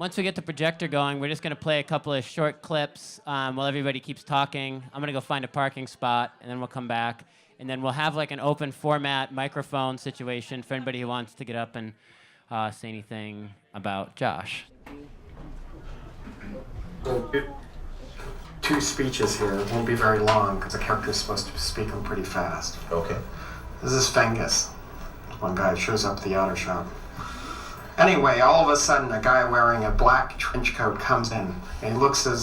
Once we get the projector going, we're just going to play a couple of short clips while everybody keeps talking. I'm going to go find a parking spot, and then we'll come back. And then we'll have like an open format microphone situation for anybody who wants to get up and say anything about Josh. Two speeches here. It won't be very long because the character's supposed to speak them pretty fast. Okay. This is Fengus. One guy shows up at the auto shop. Anyway, all of a sudden, a guy wearing a black trench coat comes in. And he looks at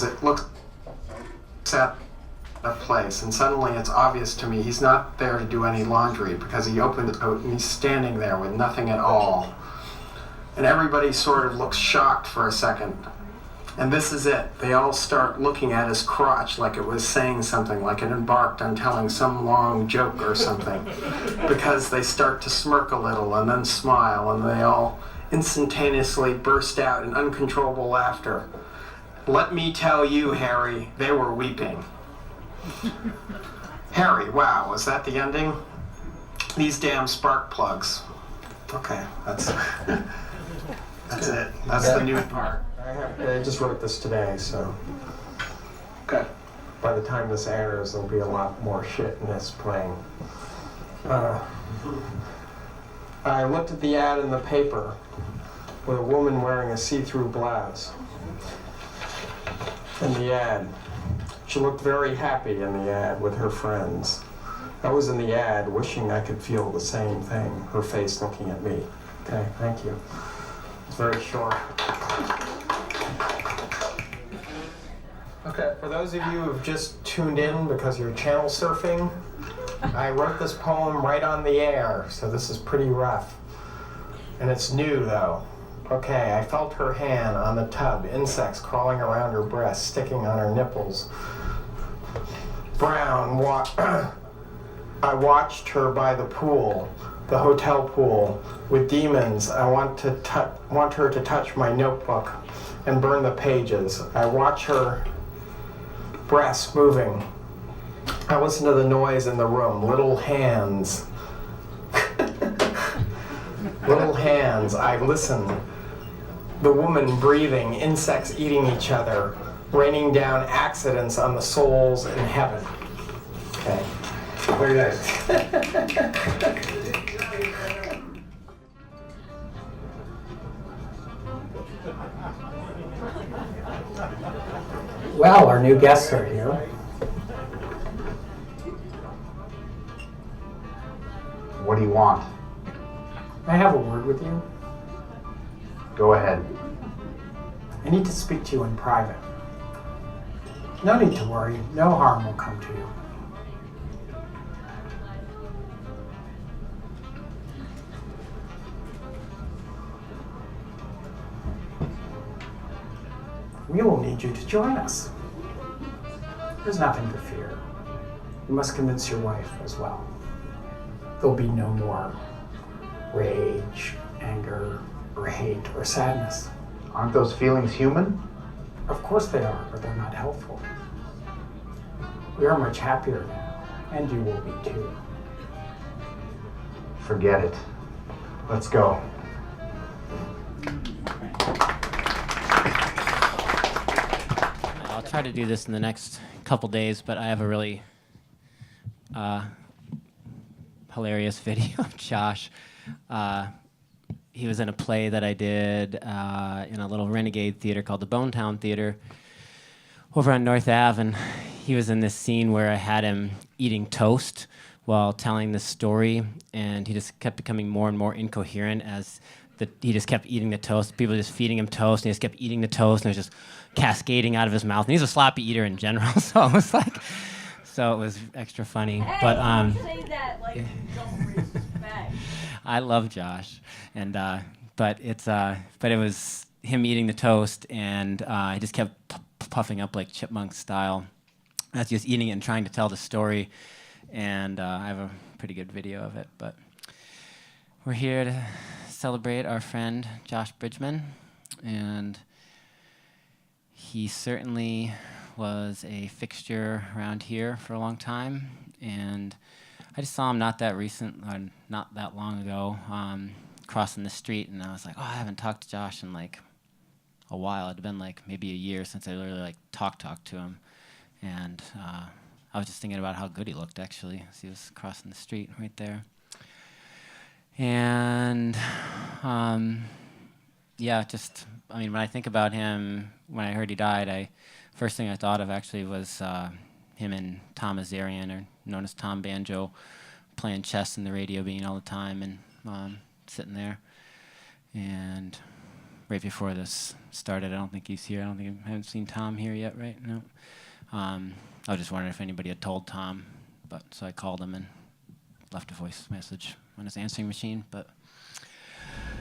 the place, and suddenly it's obvious to me he's not there to do any laundry because he opened the coat and he's standing there with nothing at all. And everybody sort of looks shocked for a second. And this is it. They all start looking at his crotch like it was saying something, like it embarked on telling some long joke or something. Because they start to smirk a little and then smile, and they all instantaneously burst out in uncontrollable laughter. Let me tell you, Harry, they were weeping. Harry, wow, was that the ending? These damn spark plugs. Okay, that's it. That's the new part. I just wrote this today, so Okay. by the time this airs, there'll be a lot more shit in this playing. I looked at the ad in the paper with a woman wearing a see-through blouse. In the ad, she looked very happy in the ad with her friends. I was in the ad wishing I could feel the same thing, her face looking at me. Okay, thank you. It's very short. Okay, for those of you who've just tuned in because you're channel surfing, I wrote this poem right on the air, so this is pretty rough. And it's new, though. Okay, I felt her hand on the tub, insects crawling around her breast, sticking on her nipples. Brown, I watched her by the pool, the hotel pool, with demons. I want her to touch my notebook and burn the pages. I watch her breasts moving. I listen to the noise in the room, little hands. Little hands, I listen. The woman breathing, insects eating each other, raining down accidents on the souls in heaven. Okay. Very nice. Well, our new guests are here. What do you want? May I have a word with you? Go ahead. I need to speak to you in private. No need to worry. No harm will come to you. We will need you to join us. There's nothing to fear. You must convince your wife as well. There'll be no more rage, anger, or hate, or sadness. Aren't those feelings human? Of course they are, but they're not helpful. We are much happier now, and you will be too. Forget it. Let's go. I'll try to do this in the next couple days, but I have a really hilarious video of Josh. He was in a play that I did in a little renegade theater called the Bonetown Theater over on North Ave, and he was in this scene where I had him eating toast while telling this story, and he just kept becoming more and more incoherent as he just kept eating the toast. People just feeding him toast, and he just kept eating the toast, and it was just cascading out of his mouth. And he's a sloppy eater in general, so it was like, so it was extra funny. Hey, but don't say that like you don't respect. I love Josh, and but it was him eating the toast, and he just kept puffing up like chipmunk style as he was eating it and trying to tell the story. And I have a pretty good video of it, but we're here to celebrate our friend Josh Bridgman, and he certainly was a fixture around here for a long time, and I just saw him not that long ago, crossing the street, and I was like, oh, I haven't talked to Josh in like a while. It had been like maybe a year since I really like talked to him, and I was just thinking about how good he looked actually as he was crossing the street right there. And yeah, just I mean, when I think about him, when I heard he died, first thing I thought of actually was him and Tom Azarian, or known as Tom Banjo, playing chess in the radio bean all the time, and sitting there. And right before this started, I don't think he's here. I haven't seen Tom here yet, right? No. I was just wondering if anybody had told Tom, but so I called him and left a voice message on his answering machine. But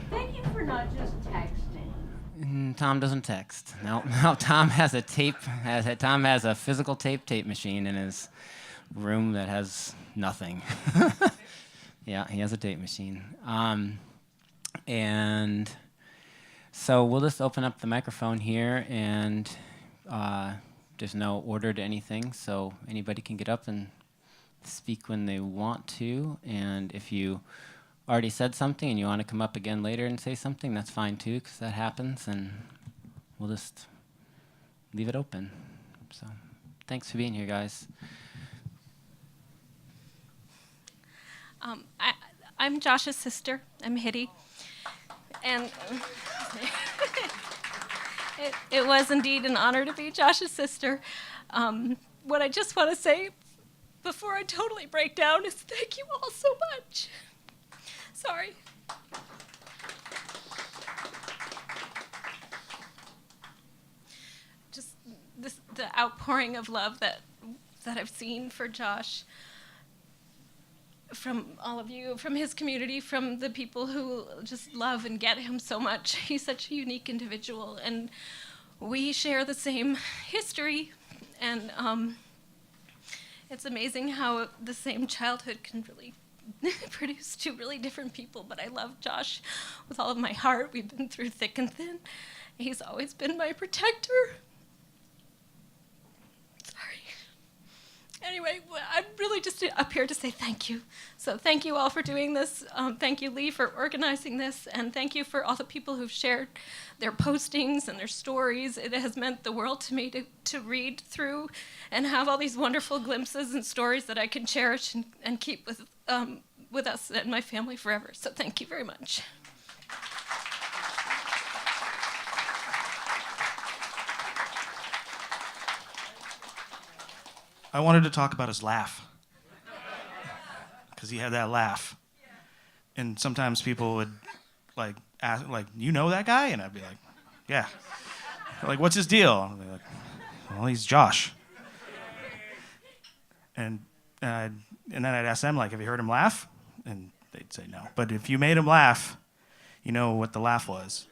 Thank you for not just texting. Tom doesn't text. No, Tom has a Tom has a physical tape machine in his room that has nothing. Yeah, he has a tape machine. And so we'll just open up the microphone here, and there's no order to anything, so anybody can get up and speak when they want to. And if you already said something and you want to come up again later and say something, that's fine too, because that happens, and we'll just leave it open. So thanks for being here, guys. I'm Josh's sister. I'm Hitty. And it was indeed an honor to be Josh's sister. What I just want to say before I totally break down is thank you all so much. Sorry. Just the outpouring of love that I've seen for Josh from all of you, from his community, from the people who just love and get him so much. He's such a unique individual, and we share the same history, and it's amazing how the same childhood can really produce two really different people. But I love Josh with all of my heart. We've been through thick and thin. He's always been my protector. Anyway, I'm really just up here to say thank you. So thank you all for doing this. Thank you, Lee, for organizing this. And thank you for all the people who've shared their postings and their stories. It has meant the world to me to read through and have all these wonderful glimpses and stories that I can cherish and keep with us and my family forever. So thank you very much. I wanted to talk about his laugh, because he had that laugh, and sometimes people would ask, you know that guy, and I'd be like, yeah. Like, what's his deal? I'd be like, well, he's Josh. And then I'd ask them, have you heard him laugh? And they'd say no. But if you made him laugh, you know what the laugh was,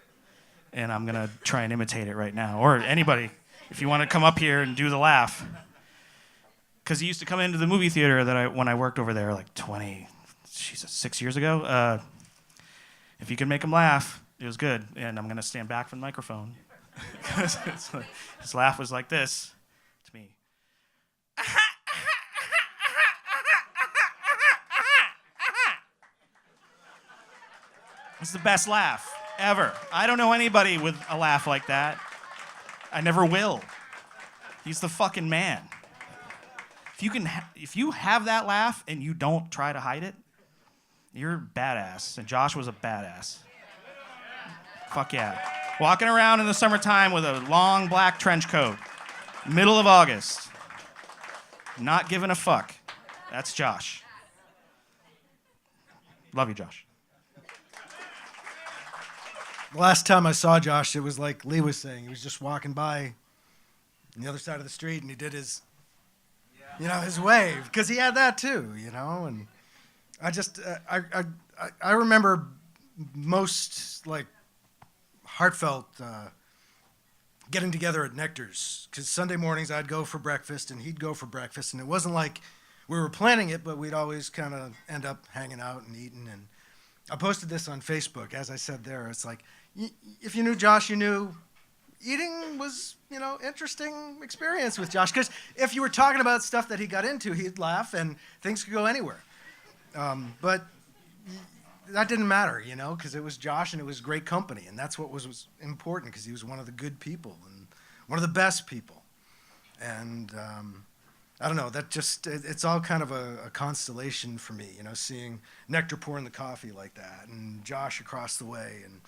and I'm gonna try and imitate it right now. Or anybody, if you want to come up here and do the laugh. Because he used to come into the movie theater when I worked over there 6 years ago. If you could make him laugh, it was good. And I'm going to stand back from the microphone. Because his laugh was like this to me. It's the best laugh ever. I don't know anybody with a laugh like that. I never will. He's the fucking man. If you have that laugh and you don't try to hide it, you're badass. And Josh was a badass. Fuck yeah. Walking around in the summertime with a long black trench coat, middle of August, not giving a fuck. That's Josh. Love you, Josh. The last time I saw Josh, it was like Lee was saying. He was just walking by on the other side of the street, and he did his his wave, because he had that too, and I just, I remember most, heartfelt getting together at Nectar's, because Sunday mornings I'd go for breakfast, and he'd go for breakfast, and it wasn't like we were planning it, but we'd always kind of end up hanging out and eating, and I posted this on Facebook, as I said there, it's like, if you knew Josh, you knew eating was, interesting experience with Josh. Because if you were talking about stuff that he got into, he'd laugh and things could go anywhere. But that didn't matter, you know, because it was Josh and it was great company, and that's what was important, because he was one of the good people and one of the best people. And I don't know, that just, it's all kind of a constellation for me, you know, seeing Nectar pouring the coffee like that and Josh across the way. And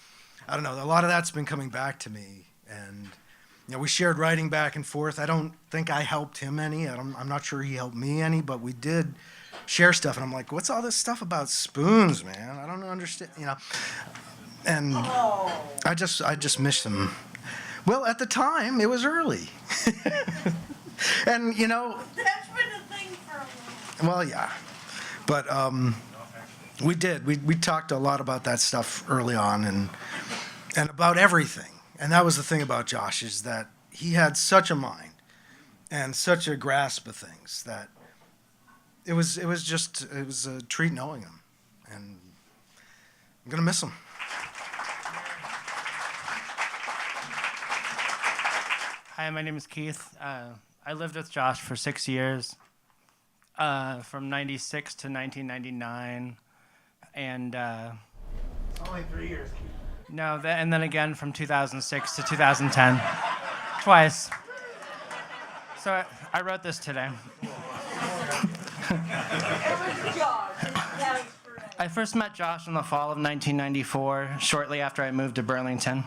I don't know, a lot of that's been coming back to me. And, you know, we shared writing back and forth. I don't think I helped him any. I'm not sure he helped me any, but we did share stuff. And I'm like, what's all this stuff about spoons, man? I don't understand, you know. And I just miss them. Well, at the time, it was early. And, you know. That's been a thing for a while. Well, yeah. But we did. We talked a lot about that stuff early on and about everything. And that was the thing about Josh, is that he had such a mind and such a grasp of things that it was a treat knowing him. And I'm going to miss him. Hi, my name is Keith. I lived with Josh for 6 years, from 96 to 1999. And Only 3 years. no, and then again from 2006 to 2010, twice. So I wrote this today. I first met Josh in the fall of 1994, shortly after I moved to Burlington.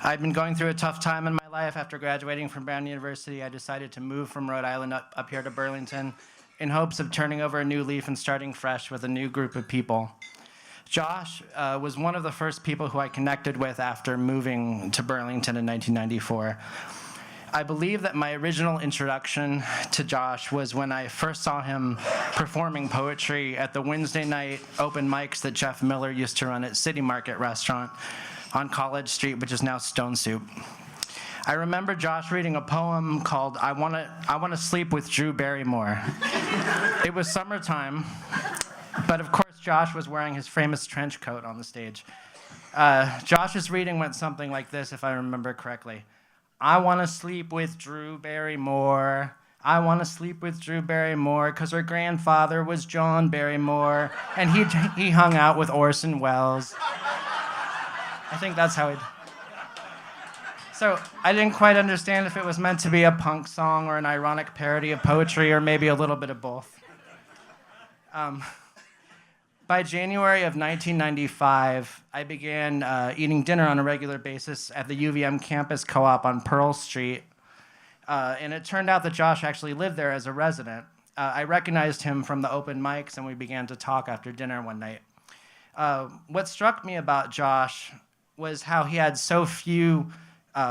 I'd been going through a tough time in my life. After graduating from Brown University, I decided to move from Rhode Island up here to Burlington in hopes of turning over a new leaf and starting fresh with a new group of people. Josh was one of the first people who I connected with after moving to Burlington in 1994. I believe that my original introduction to Josh was when I first saw him performing poetry at the Wednesday night open mics that Jeff Miller used to run at City Market Restaurant on College Street, which is now Stone Soup. I remember Josh reading a poem called I Wanna Sleep with Drew Barrymore. It was summertime, but of course Josh was wearing his famous trench coat on the stage. Josh's reading went something like this, if I remember correctly. I wanna sleep with Drew Barrymore. I wanna sleep with Drew Barrymore, 'cause her grandfather was John Barrymore, and he hung out with Orson Welles. I think that's how it. So I didn't quite understand if it was meant to be a punk song or an ironic parody of poetry, or maybe a little bit of both. By January of 1995, I began eating dinner on a regular basis at the UVM campus co-op on Pearl Street. And it turned out that Josh actually lived there as a resident. I recognized him from the open mics, and we began to talk after dinner one night. What struck me about Josh was how he had so few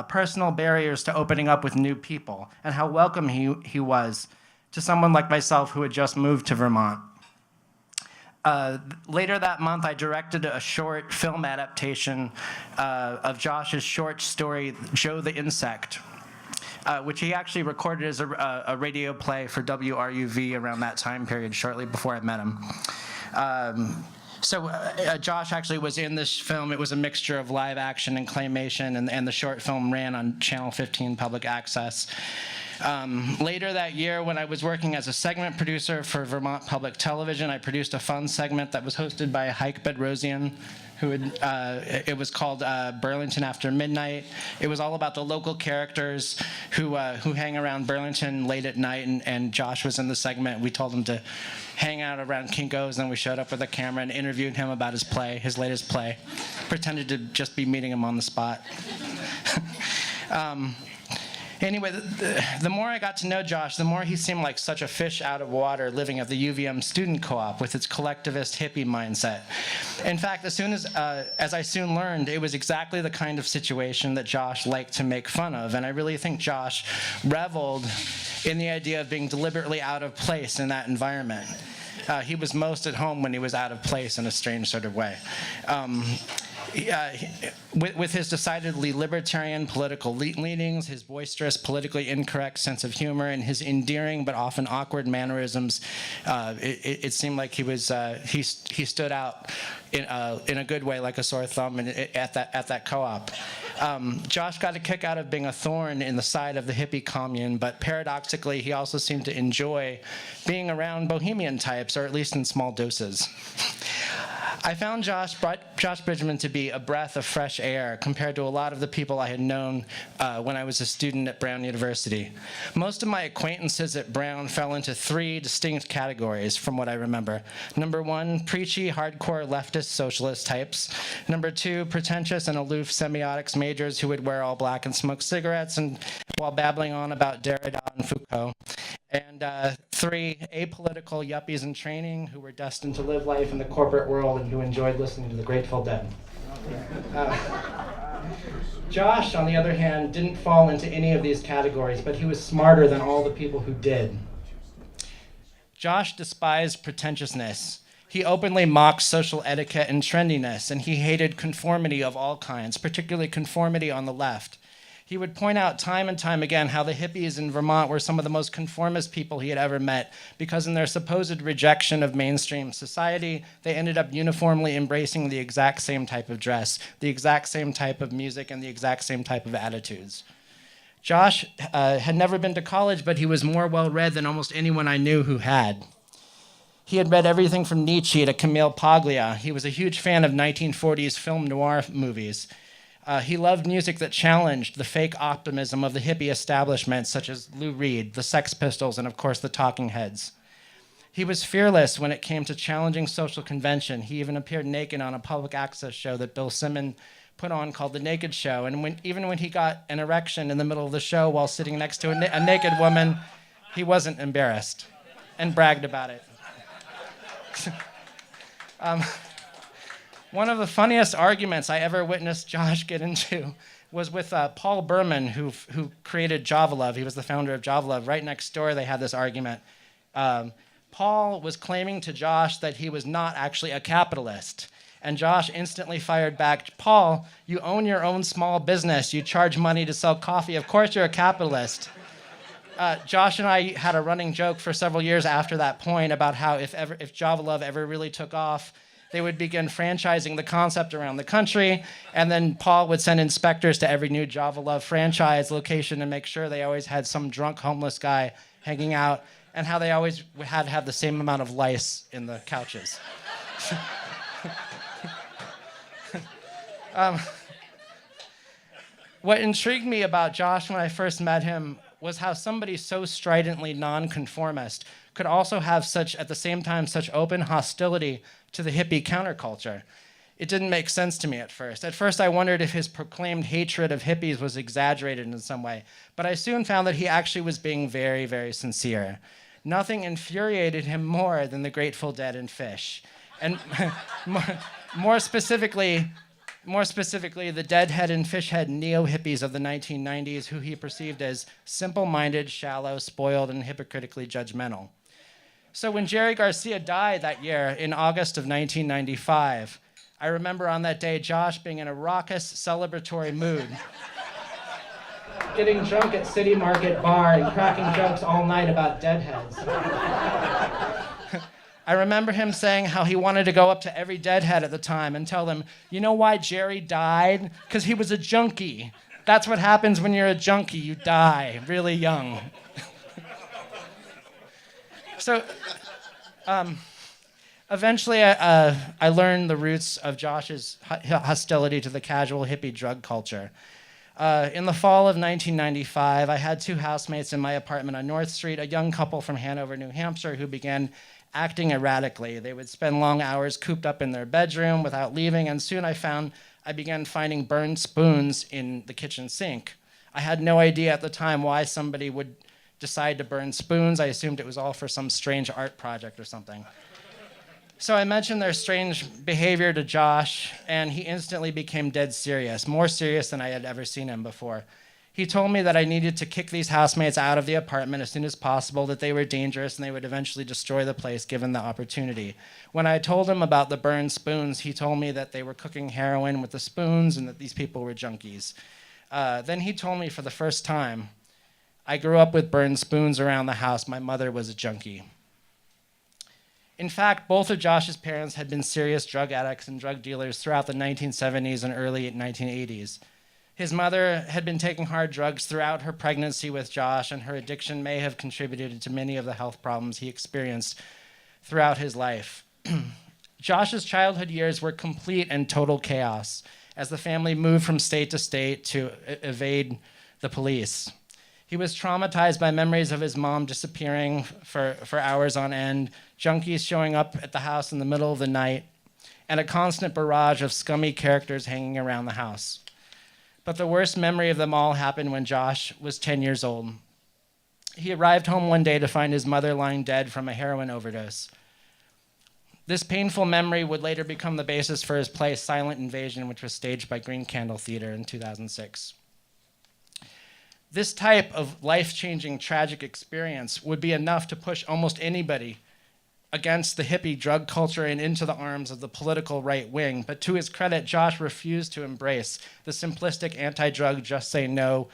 personal barriers to opening up with new people, and how welcome he was to someone like myself who had just moved to Vermont. Later that month, I directed a short film adaptation of Josh's short story, Joe the Insect, which he actually recorded as a radio play for WRUV around that time period, shortly before I met him. So Josh actually was in this film. It was a mixture of live action and claymation, and the short film ran on Channel 15 Public Access. Later that year, when I was working as a segment producer for Vermont Public Television, I produced a fun segment that was hosted by Heike Bedrosian, it was called Burlington After Midnight. It was all about the local characters who hang around Burlington late at night, and Josh was in the segment. We told him to hang out around Kinko's, and we showed up with a camera and interviewed him about his latest play. Pretended to just be meeting him on the spot. Anyway, the more I got to know Josh, the more he seemed like such a fish out of water living at the UVM student co-op with its collectivist hippie mindset. In fact, as I soon learned, it was exactly the kind of situation that Josh liked to make fun of, and I really think Josh reveled in the idea of being deliberately out of place in that environment. He was most at home when he was out of place in a strange sort of way. With his decidedly libertarian political leanings, his boisterous, politically incorrect sense of humor, and his endearing but often awkward mannerisms, it seemed like he stood out in a good way, like a sore thumb, at that co-op. Josh got a kick out of being a thorn in the side of the hippie commune, but paradoxically, he also seemed to enjoy being around bohemian types, or at least in small doses. I found Josh Bridgman to be a breath of fresh air compared to a lot of the people I had known when I was a student at Brown University. Most of my acquaintances at Brown fell into three distinct categories from what I remember. Number one, preachy, hardcore leftist socialist types. Number two, pretentious and aloof semiotics majors who would wear all black and smoke cigarettes and while babbling on about Derrida and Foucault. And three, apolitical yuppies in training who were destined to live life in the corporate world and who enjoyed listening to the Grateful Dead. Josh, on the other hand, didn't fall into any of these categories, but he was smarter than all the people who did. Josh despised pretentiousness. He openly mocked social etiquette and trendiness, and he hated conformity of all kinds, particularly conformity on the left. He would point out time and time again how the hippies in Vermont were some of the most conformist people he had ever met because in their supposed rejection of mainstream society, they ended up uniformly embracing the exact same type of dress, the exact same type of music, and the exact same type of attitudes. Josh had never been to college, but he was more well-read than almost anyone I knew who had. He had read everything from Nietzsche to Camille Paglia. He was a huge fan of 1940s film noir movies. He loved music that challenged the fake optimism of the hippie establishment, such as Lou Reed, the Sex Pistols, and of course the Talking Heads. He was fearless when it came to challenging social convention. He even appeared naked on a public access show that Bill Simmons put on called The Naked Show. And even when he got an erection in the middle of the show while sitting next to a naked woman, he wasn't embarrassed and bragged about it. One of the funniest arguments I ever witnessed Josh get into was with Paul Berman, who created Java Love. He was the founder of Java Love. Right next door, they had this argument. Paul was claiming to Josh that he was not actually a capitalist. And Josh instantly fired back, Paul, you own your own small business. You charge money to sell coffee. Of course you're a capitalist. Josh and I had a running joke for several years after that point about how if Java Love ever really took off, they would begin franchising the concept around the country, and then Paul would send inspectors to every new Java Love franchise location and make sure they always had some drunk homeless guy hanging out, and how they always had to have the same amount of lice in the couches. What intrigued me about Josh when I first met him was how somebody so stridently nonconformist could also have at the same time, such open hostility to the hippie counterculture. It didn't make sense to me at first. At first, I wondered if his proclaimed hatred of hippies was exaggerated in some way, but I soon found that he actually was being very, very sincere. Nothing infuriated him more than the Grateful Dead and Fish. And more specifically, the deadhead and fishhead neo-hippies of the 1990s who he perceived as simple-minded, shallow, spoiled, and hypocritically judgmental. So when Jerry Garcia died that year in August of 1995, I remember on that day Josh being in a raucous, celebratory mood, getting drunk at City Market Bar and cracking jokes all night about deadheads. I remember him saying how he wanted to go up to every deadhead at the time and tell them, you know why Jerry died? Because he was a junkie. That's what happens when you're a junkie. You die really young. So eventually I learned the roots of Josh's hostility to the casual hippie drug culture. In the fall of 1995, I had two housemates in my apartment on North Street, a young couple from Hanover, New Hampshire, who began acting erratically. They would spend long hours cooped up in their bedroom without leaving, and soon I began finding burned spoons in the kitchen sink. I had no idea at the time why somebody would decide to burn spoons. I assumed it was all for some strange art project or something. So I mentioned their strange behavior to Josh, and he instantly became dead serious, more serious than I had ever seen him before. He told me that I needed to kick these housemates out of the apartment as soon as possible, that they were dangerous and they would eventually destroy the place given the opportunity. When I told him about the burned spoons, he told me that they were cooking heroin with the spoons and that these people were junkies. Then he told me for the first time, I grew up with burned spoons around the house. My mother was a junkie. In fact, both of Josh's parents had been serious drug addicts and drug dealers throughout the 1970s and early 1980s. His mother had been taking hard drugs throughout her pregnancy with Josh, and her addiction may have contributed to many of the health problems he experienced throughout his life. Josh's childhood years were complete and total chaos as the family moved from state to state to evade the police. He was traumatized by memories of his mom disappearing for hours on end, junkies showing up at the house in the middle of the night, and a constant barrage of scummy characters hanging around the house. But the worst memory of them all happened when Josh was 10 years old. He arrived home one day to find his mother lying dead from a heroin overdose. This painful memory would later become the basis for his play Silent Invasion, which was staged by Green Candle Theater in 2006. This type of life-changing tragic experience would be enough to push almost anybody against the hippie drug culture and into the arms of the political right wing. But to his credit, Josh refused to embrace the simplistic anti-drug, just say no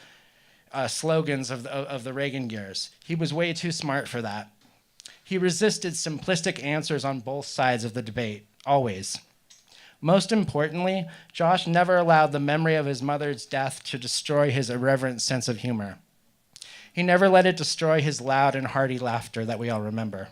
slogans of the Reagan years. He was way too smart for that. He resisted simplistic answers on both sides of the debate, always. Most importantly, Josh never allowed the memory of his mother's death to destroy his irreverent sense of humor. He never let it destroy his loud and hearty laughter that we all remember.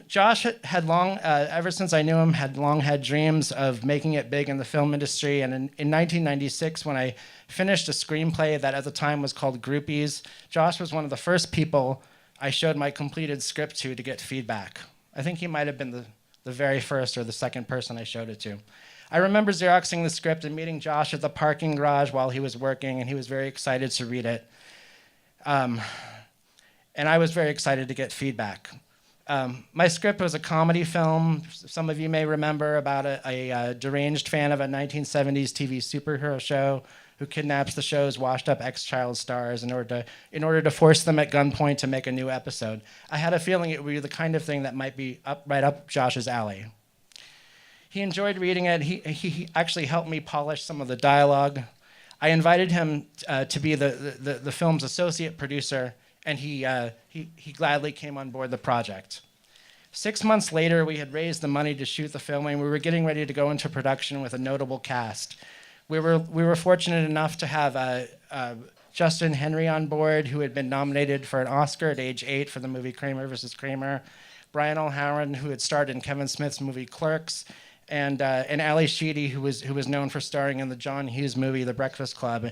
Josh had long, ever since I knew him, had long had dreams of making it big in the film industry. And in 1996, when I finished a screenplay that at the time was called Groupies, Josh was one of the first people I showed my completed script to get feedback. I think he might have been the very first or the second person I showed it to. I remember Xeroxing the script and meeting Josh at the parking garage while he was working, and he was very excited to read it. And I was very excited to get feedback. My script was a comedy film, some of you may remember, about a deranged fan of a 1970s TV superhero show who kidnaps the show's washed-up ex-child stars in order to force them at gunpoint to make a new episode. I had a feeling it would be the kind of thing that might be right up Josh's alley. He enjoyed reading it. He actually helped me polish some of the dialogue. I invited him to be the film's associate producer, and he gladly came on board the project. 6 months later, we had raised the money to shoot the film, and we were getting ready to go into production with a notable cast. We were fortunate enough to have Justin Henry on board, who had been nominated for an Oscar at age 8 for the movie Kramer vs. Kramer, Brian O'Halloran, who had starred in Kevin Smith's movie Clerks, and Ali Sheedy, who was known for starring in the John Hughes movie The Breakfast Club.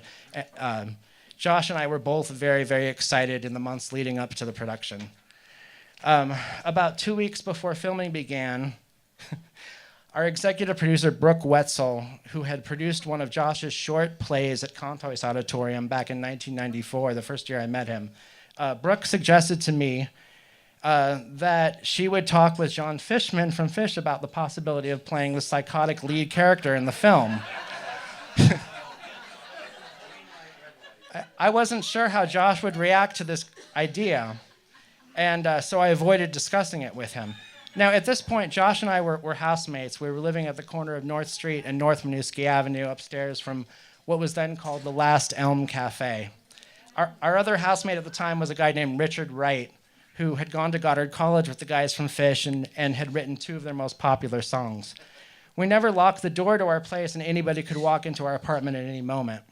Josh and I were both very, very excited in the months leading up to the production. About 2 weeks before filming began, our executive producer, Brooke Wetzel, who had produced one of Josh's short plays at Contois Auditorium back in 1994, the first year I met him, Brooke suggested to me that she would talk with John Fishman from Fish about the possibility of playing the psychotic lead character in the film. I wasn't sure how Josh would react to this idea, and so I avoided discussing it with him. Now, at this point, Josh and I were housemates. We were living at the corner of North Street and North Winooski Avenue upstairs from what was then called the Last Elm Cafe. Our other housemate at the time was a guy named Richard Wright, who had gone to Goddard College with the guys from Fish and had written 2 of their most popular songs. We never locked the door to our place, and anybody could walk into our apartment at any moment.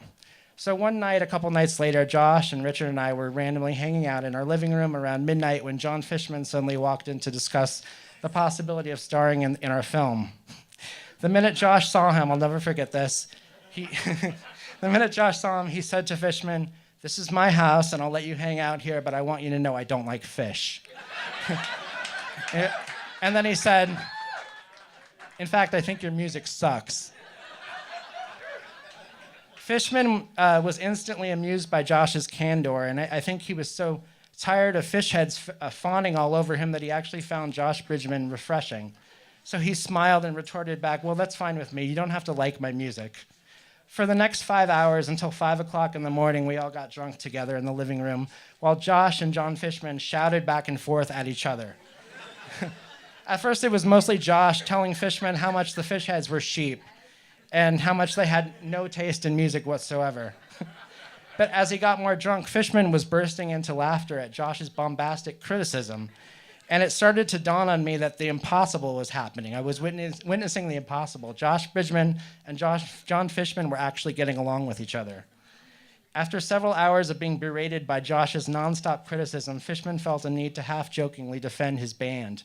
So one night, a couple nights later, Josh and Richard and I were randomly hanging out in our living room around midnight when John Fishman suddenly walked in to discuss the possibility of starring in our film. The minute Josh saw him, I'll never forget this, the minute Josh saw him, he said to Fishman, "This is my house, and I'll let you hang out here, but I want you to know I don't like fish." And then he said, "In fact, I think your music sucks." Fishman was instantly amused by Josh's candor, and I think he was so tired of fish heads fawning all over him that he actually found Josh Bridgman refreshing. So he smiled and retorted back, "Well, that's fine with me. You don't have to like my music." For the next 5 hours, until 5 o'clock in the morning, we all got drunk together in the living room, while Josh and John Fishman shouted back and forth at each other. At first, it was mostly Josh telling Fishman how much the fish heads were sheep, and how much they had no taste in music whatsoever. But as he got more drunk, Fishman was bursting into laughter at Josh's bombastic criticism, and it started to dawn on me that the impossible was happening. I was witnessing the impossible. Josh Bridgman and John Fishman were actually getting along with each other. After several hours of being berated by Josh's nonstop criticism, Fishman felt a need to half-jokingly defend his band.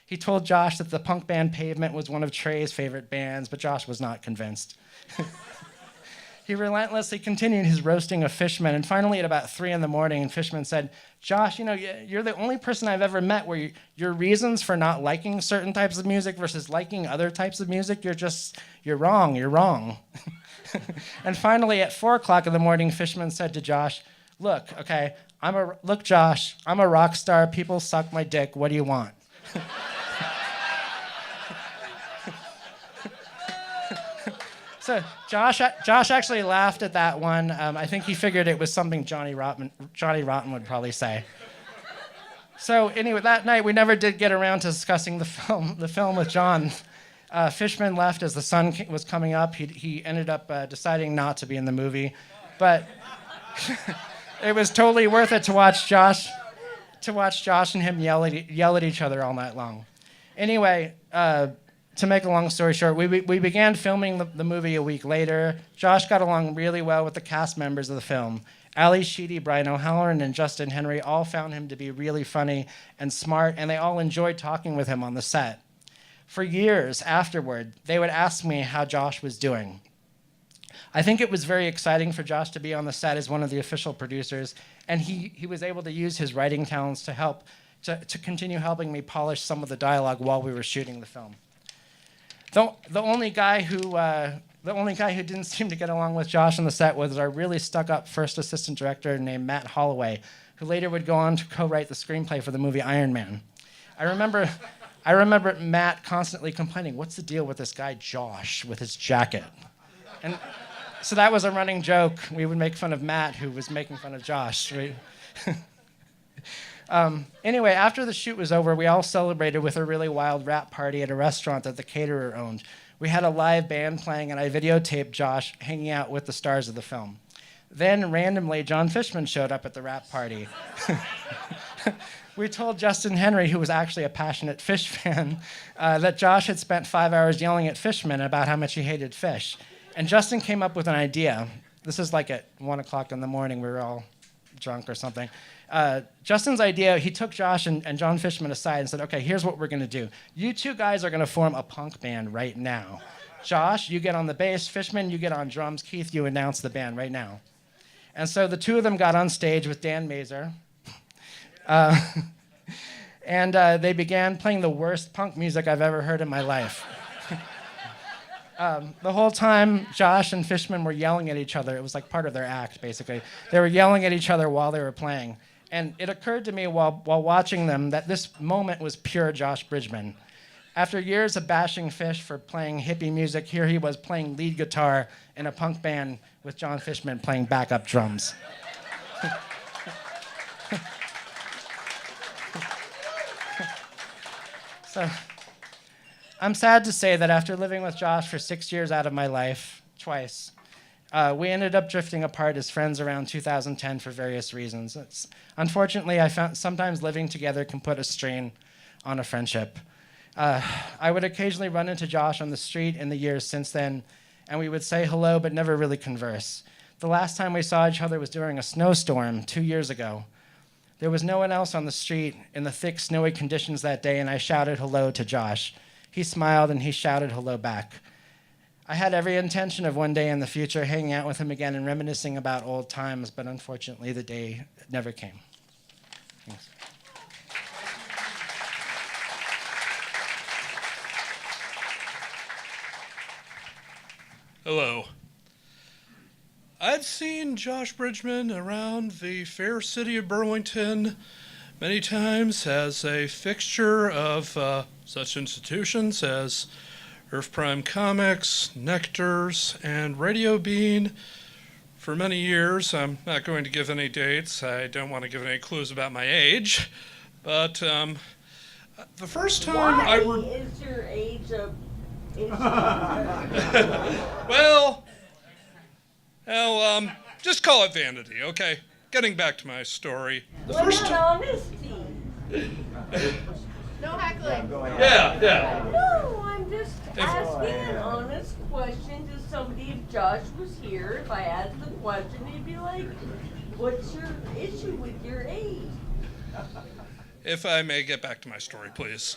He told Josh that the punk band Pavement was one of Trey's favorite bands, but Josh was not convinced. He relentlessly continued his roasting of Fishman, and finally at about 3 a.m, Fishman said, "Josh, you're the only person I've ever met where your reasons for not liking certain types of music versus liking other types of music, you're wrong. And finally at 4 a.m, Fishman said to Josh, look, Josh, I'm a rock star, people suck my dick, what do you want?" So Josh actually laughed at that one. I think he figured it was something Johnny Rotten would probably say. So anyway, that night we never did get around to discussing the film with John. Fishman left as the sun was coming up. He ended up deciding not to be in the movie, but it was totally worth it to watch Josh and him yell at each other all night long. Anyway. To make a long story short, we began filming the movie a week later. Josh got along really well with the cast members of the film. Ali Sheedy, Brian O'Halloran, and Justin Henry all found him to be really funny and smart, and they all enjoyed talking with him on the set. For years afterward, they would ask me how Josh was doing. I think it was very exciting for Josh to be on the set as one of the official producers, and he was able to use his writing talents to continue helping me polish some of the dialogue while we were shooting the film. The only guy who didn't seem to get along with Josh on the set was our really stuck-up first assistant director named Matt Holloway, who later would go on to co-write the screenplay for the movie Iron Man. I remember Matt constantly complaining, "What's the deal with this guy Josh with his jacket?" And so that was a running joke. We would make fun of Matt, who was making fun of Josh. Anyway, after the shoot was over, we all celebrated with a really wild rap party at a restaurant that the caterer owned. We had a live band playing, and I videotaped Josh hanging out with the stars of the film. Then, randomly, John Fishman showed up at the rap party. We told Justin Henry, who was actually a passionate Fish fan, that Josh had spent 5 hours yelling at Fishman about how much he hated fish. And Justin came up with an idea. This is like at 1 a.m, we were all drunk or something. Justin's idea, he took Josh and John Fishman aside and said, "Okay, here's what we're going to do. You two guys are going to form a punk band right now. Josh, you get on the bass. Fishman, you get on drums. Keith, you announce the band right now." And so the two of them got on stage with Dan Mazer. And they began playing the worst punk music I've ever heard in my life. The whole time, Josh and Fishman were yelling at each other. It was like part of their act, basically. They were yelling at each other while they were playing. And it occurred to me while watching them that this moment was pure Josh Bridgman. After years of bashing Fish for playing hippie music, here he was playing lead guitar in a punk band with John Fishman playing backup drums. So, I'm sad to say that after living with Josh for 6 years out of my life, twice, we ended up drifting apart as friends around 2010 for various reasons. Unfortunately, I found sometimes living together can put a strain on a friendship. I would occasionally run into Josh on the street in the years since then, and we would say hello but never really converse. The last time we saw each other was during a snowstorm 2 years ago. There was no one else on the street in the thick, snowy conditions that day, and I shouted hello to Josh. He smiled, and he shouted hello back. I had every intention of one day in the future hanging out with him again and reminiscing about old times, but unfortunately the day never came. Thanks. Hello. I've seen Josh Bridgman around the fair city of Burlington many times as a fixture of such institutions as Earth Prime Comics, Nectars, and Radio Bean for many years. I'm not going to give any dates. I don't want to give any clues about my age. But the first time Why is your age a issue? Well, just call it vanity, okay? Getting back to my story. What about honesty? No heckling. Yeah. No, I'm just asking an honest question to somebody. If Josh was here, if I asked the question, he'd be like, "What's your issue with your age?" If I may get back to my story, please.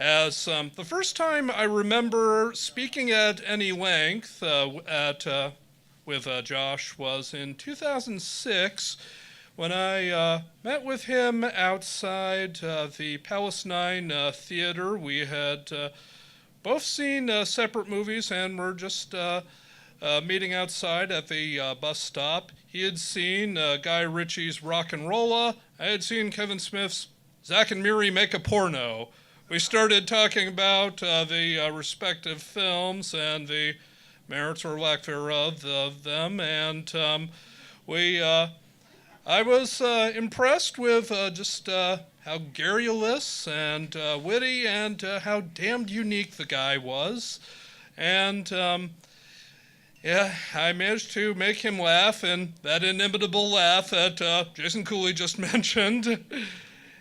as the first time I remember speaking at any length with Josh was in 2006 when I met with him outside the Palace 9 Theater. We had both seen separate movies and were just meeting outside at the bus stop. He had seen Guy Ritchie's Rock and Rolla. I had seen Kevin Smith's Zack and Miri Make a Porno. We started talking about the respective films and the merits or lack thereof of them, and I was impressed with just how garrulous and witty and how damned unique the guy was. And yeah, I managed to make him laugh, and that inimitable laugh that Jason Cooley just mentioned.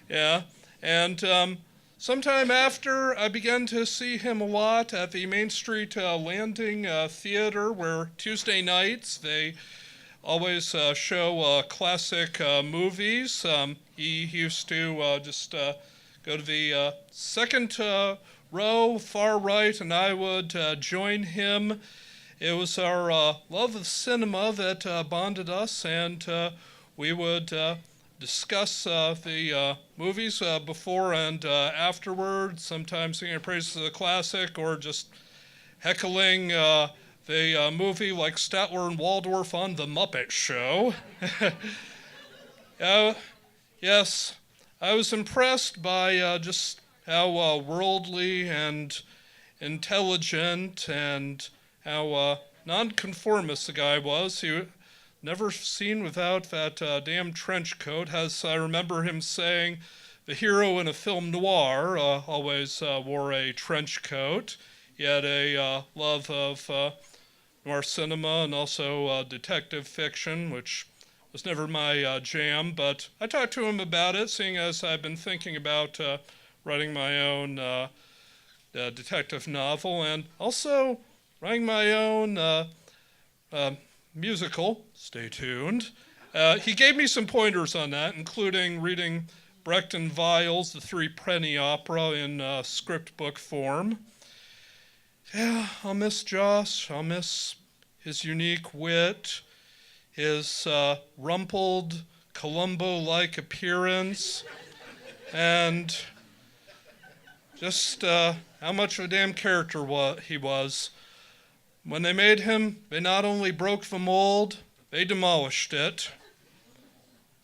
Yeah, and sometime after, I began to see him a lot at the Main Street Landing Theater, where Tuesday nights they always show classic movies. He used to just go to the second row, far right, and I would join him. It was our love of cinema that bonded us, and we would discuss the movies before and afterward, sometimes singing praises of the classic or just heckling the movie like Statler and Waldorf on The Muppet Show. Yes, I was impressed by just how worldly and intelligent and how nonconformist the guy was. He never seen without that damn trench coat. As I remember him saying, the hero in a film noir always wore a trench coat. He had a love of noir cinema and also detective fiction, which was never my jam, but I talked to him about it, seeing as I've been thinking about writing my own detective novel and also writing my own musical. Stay tuned. He gave me some pointers on that, including reading Brecht and Weil's The Three Penny Opera in script book form. Yeah, I'll miss Josh. I'll miss his unique wit, his rumpled Columbo-like appearance, and just how much of a damn character he was. When they made him, they not only broke the mold, they demolished it.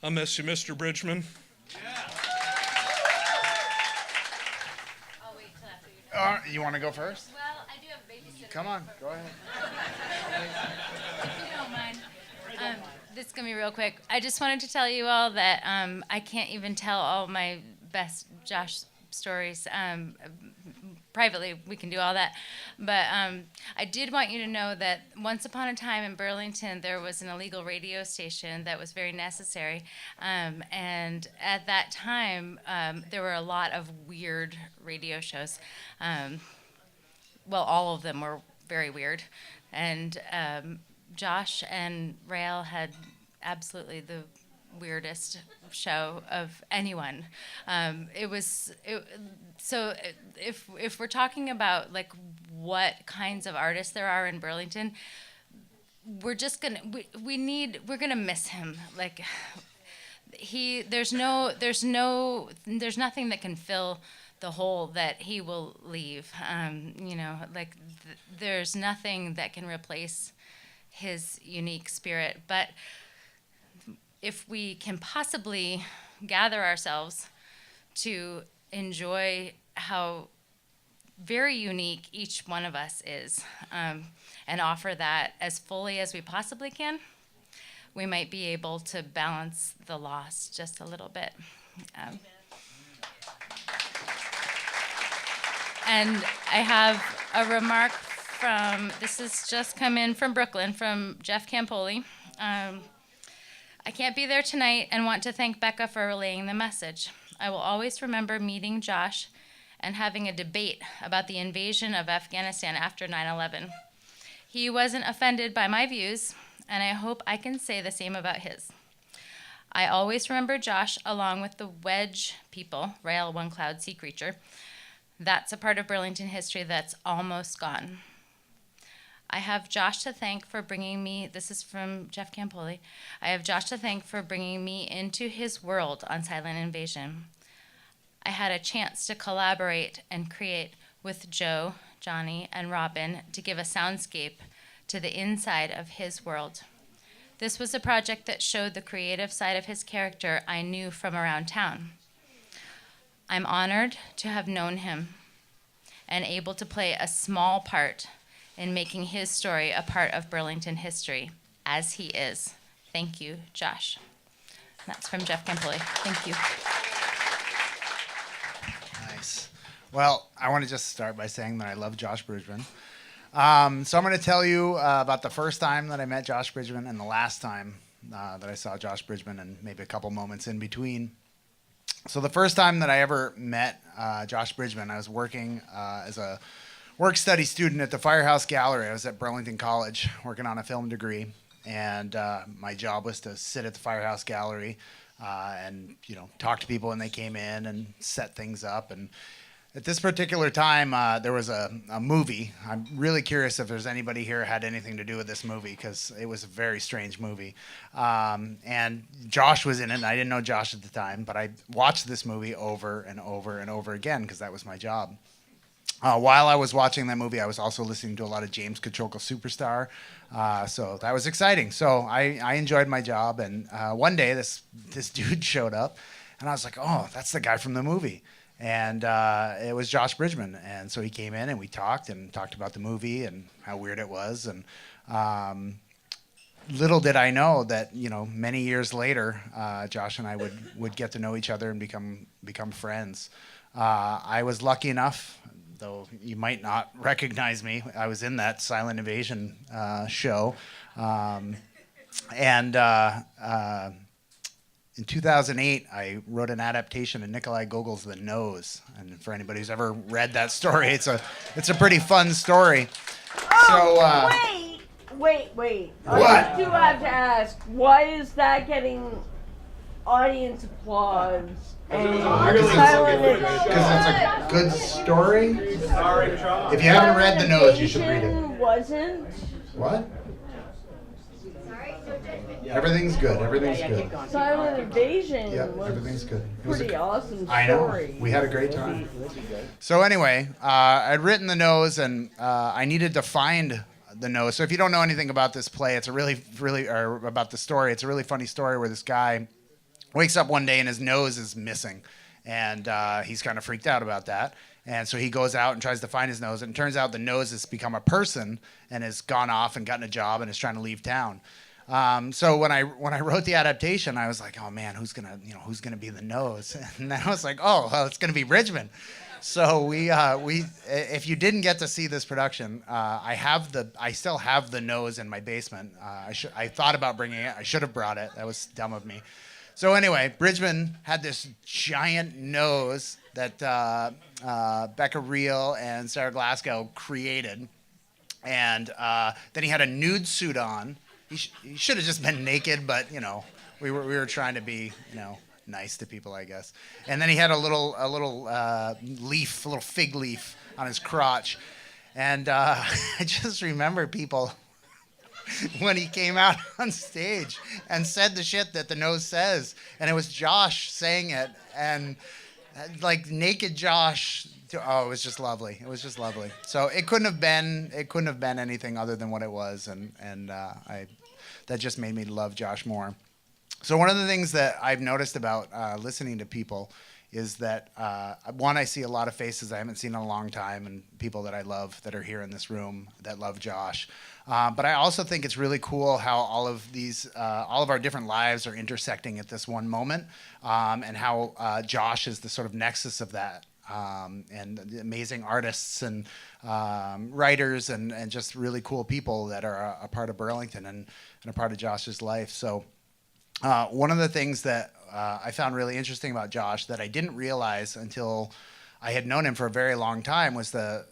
I'll miss you, Mr. Bridgman. I'll wait till after you're done. You want to go first? Well, I do have a babysitter. Come on, go ahead. If you don't mind. This is going to be real quick. I just wanted to tell you all that I can't even tell all my best Josh stories. Privately, we can do all that. But I did want you to know that once upon a time in Burlington, there was an illegal radio station that was very necessary. And at that time, there were a lot of weird radio shows. Well, all of them were very weird. And Josh and Rael had absolutely the weirdest show of anyone. So if we're talking about like what kinds of artists there are in Burlington, we're gonna miss him. Like there's nothing that can fill the hole that he will leave. There's nothing that can replace his unique spirit. But if we can possibly gather ourselves to enjoy how very unique each one of us is, and offer that as fully as we possibly can, we might be able to balance the loss just a little bit. And I have a remark this has just come in from Brooklyn, from Jeff Campoli. I can't be there tonight and want to thank Becca for relaying the message. I will always remember meeting Josh and having a debate about the invasion of Afghanistan after 9/11. He wasn't offended by my views, and I hope I can say the same about his. I always remember Josh along with the Wedge people, Rael, One Cloud, Sea Creature, That's a part of Burlington history that's almost gone. I have Josh to thank for bringing me, this is from Jeff Campoli, I have Josh to thank for bringing me into his world on Silent Invasion. I had a chance to collaborate and create with Joe, Johnny, and Robin to give a soundscape to the inside of his world. This was a project that showed the creative side of his character I knew from around town. I'm honored to have known him and able to play a small part in making his story a part of Burlington history, as he is. Thank you, Josh. And that's from Jeff Campoli. Thank you. Nice. Well, I want to just start by saying that I love Josh Bridgman. So I'm going to tell you about the first time that I met Josh Bridgman and the last time that I saw Josh Bridgman, and maybe a couple moments in between. So the first time that I ever met Josh Bridgman, I was working as a work-study student at the Firehouse Gallery. I was at Burlington College working on a film degree, and my job was to sit at the Firehouse Gallery and talk to people when they came in and set things up. And at this particular time, there was a movie. I'm really curious if there's anybody here who had anything to do with this movie, because it was a very strange movie. And Josh was in it, and I didn't know Josh at the time, but I watched this movie over and over and over again because that was my job. While I was watching that movie, I was also listening to a lot of James Kachulka Superstar, so that was exciting. So I enjoyed my job, and one day this dude showed up, and I was like, oh, that's the guy from the movie. And it was Josh Bridgman, and so he came in and we talked about the movie and how weird it was. And little did I know that many years later, Josh and I would get to know each other and become friends. I was lucky enough, though you might not recognize me. I was in that Silent Invasion show, in 2008, I wrote an adaptation of Nikolai Gogol's The Nose, and for anybody who's ever read that story, it's a pretty fun story. Wait. What? I do have to ask, why is that getting audience applause? Because it's a good story. If you haven't read The Nose, you should read it. Wasn't? What? Everything's good. Silent Invasion was everything's good. It was pretty awesome story. I know. We had a great time. So anyway, I'd written The Nose, and I needed to find The Nose. So if you don't know anything about this play, it's a really, or about the story, it's a really funny story where this guy wakes up one day and his nose is missing, and he's kind of freaked out about that. And so he goes out and tries to find his nose, and it turns out the nose has become a person and has gone off and gotten a job and is trying to leave town. So when I wrote the adaptation, I was like, oh man, who's gonna be the nose? And then I was like, oh, well, it's gonna be Bridgman. So we if you didn't get to see this production, I still have the nose in my basement. I thought about bringing it. I should have brought it. That was dumb of me. So anyway, Bridgman had this giant nose that Becca Reel and Sarah Glasgow created, and then he had a nude suit on. He should have just been naked, but we were trying to be nice to people, I guess. And then he had a little fig leaf on his crotch, and I just remember people when he came out on stage and said the shit that the nose says, and it was Josh saying it, and like naked Josh. Oh, it was just lovely. So it couldn't have been anything other than what it was, and that just made me love Josh more. So one of the things that I've noticed about listening to people is that one, I see a lot of faces I haven't seen in a long time, and people that I love that are here in this room that love Josh. But I also think it's really cool how all of our different lives are intersecting at this one moment, and how Josh is the sort of nexus of that. And the amazing artists and writers and just really cool people that are a part of Burlington and a part of Josh's life. So one of the things that I found really interesting about Josh that I didn't realize until I had known him for a very long time was that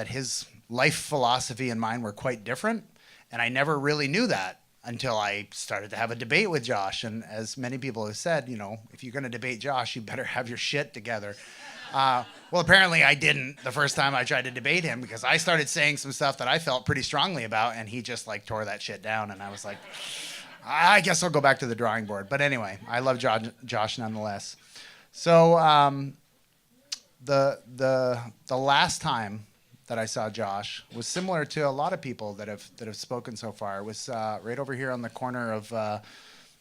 his life philosophy and mine were quite different. And I never really knew that until I started to have a debate with Josh. And as many people have said, if you're going to debate Josh, you better have your shit together. Well, apparently I didn't the first time I tried to debate him, because I started saying some stuff that I felt pretty strongly about, and he just like tore that shit down, and I was like, I guess I'll go back to the drawing board. But anyway, I love Josh nonetheless. So the last time that I saw Josh was similar to a lot of people that have spoken so far. It was right over here on the corner of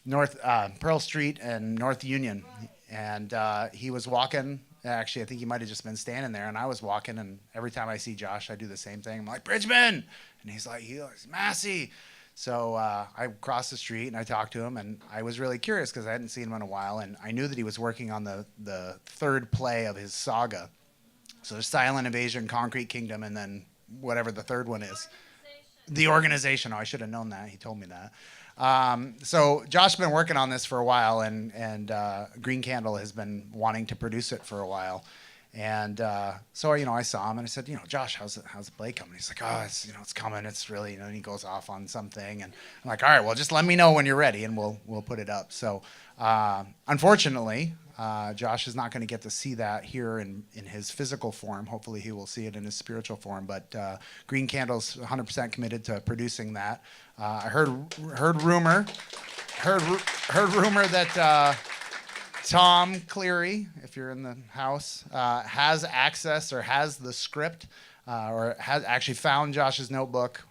North Pearl Street and North Union, and he was walking. Actually, I think he might have just been standing there, and I was walking, and every time I see Josh, I do the same thing. I'm like, Bridgman! And he's like, he's Massey! So I crossed the street, and I talked to him, and I was really curious because I hadn't seen him in a while, and I knew that he was working on the third play of his saga. So there's Silent Invasion, Concrete Kingdom, and then whatever the third one is. The Organization. Oh, I should have known that. He told me that. So Josh has been working on this for a while, and Green Candle has been wanting to produce it for a while. And so I saw him and I said, Josh, how's the play coming? He's like, oh, it's coming. It's really, and he goes off on something, and I'm like, all right, well, just let me know when you're ready, and we'll put it up. So unfortunately, Josh is not going to get to see that here in his physical form. Hopefully, he will see it in his spiritual form. But Green Candle's 100% committed to producing that. I heard rumor that Tom Cleary, if you're in the house, has access or has the script, or has actually found Josh's notebook,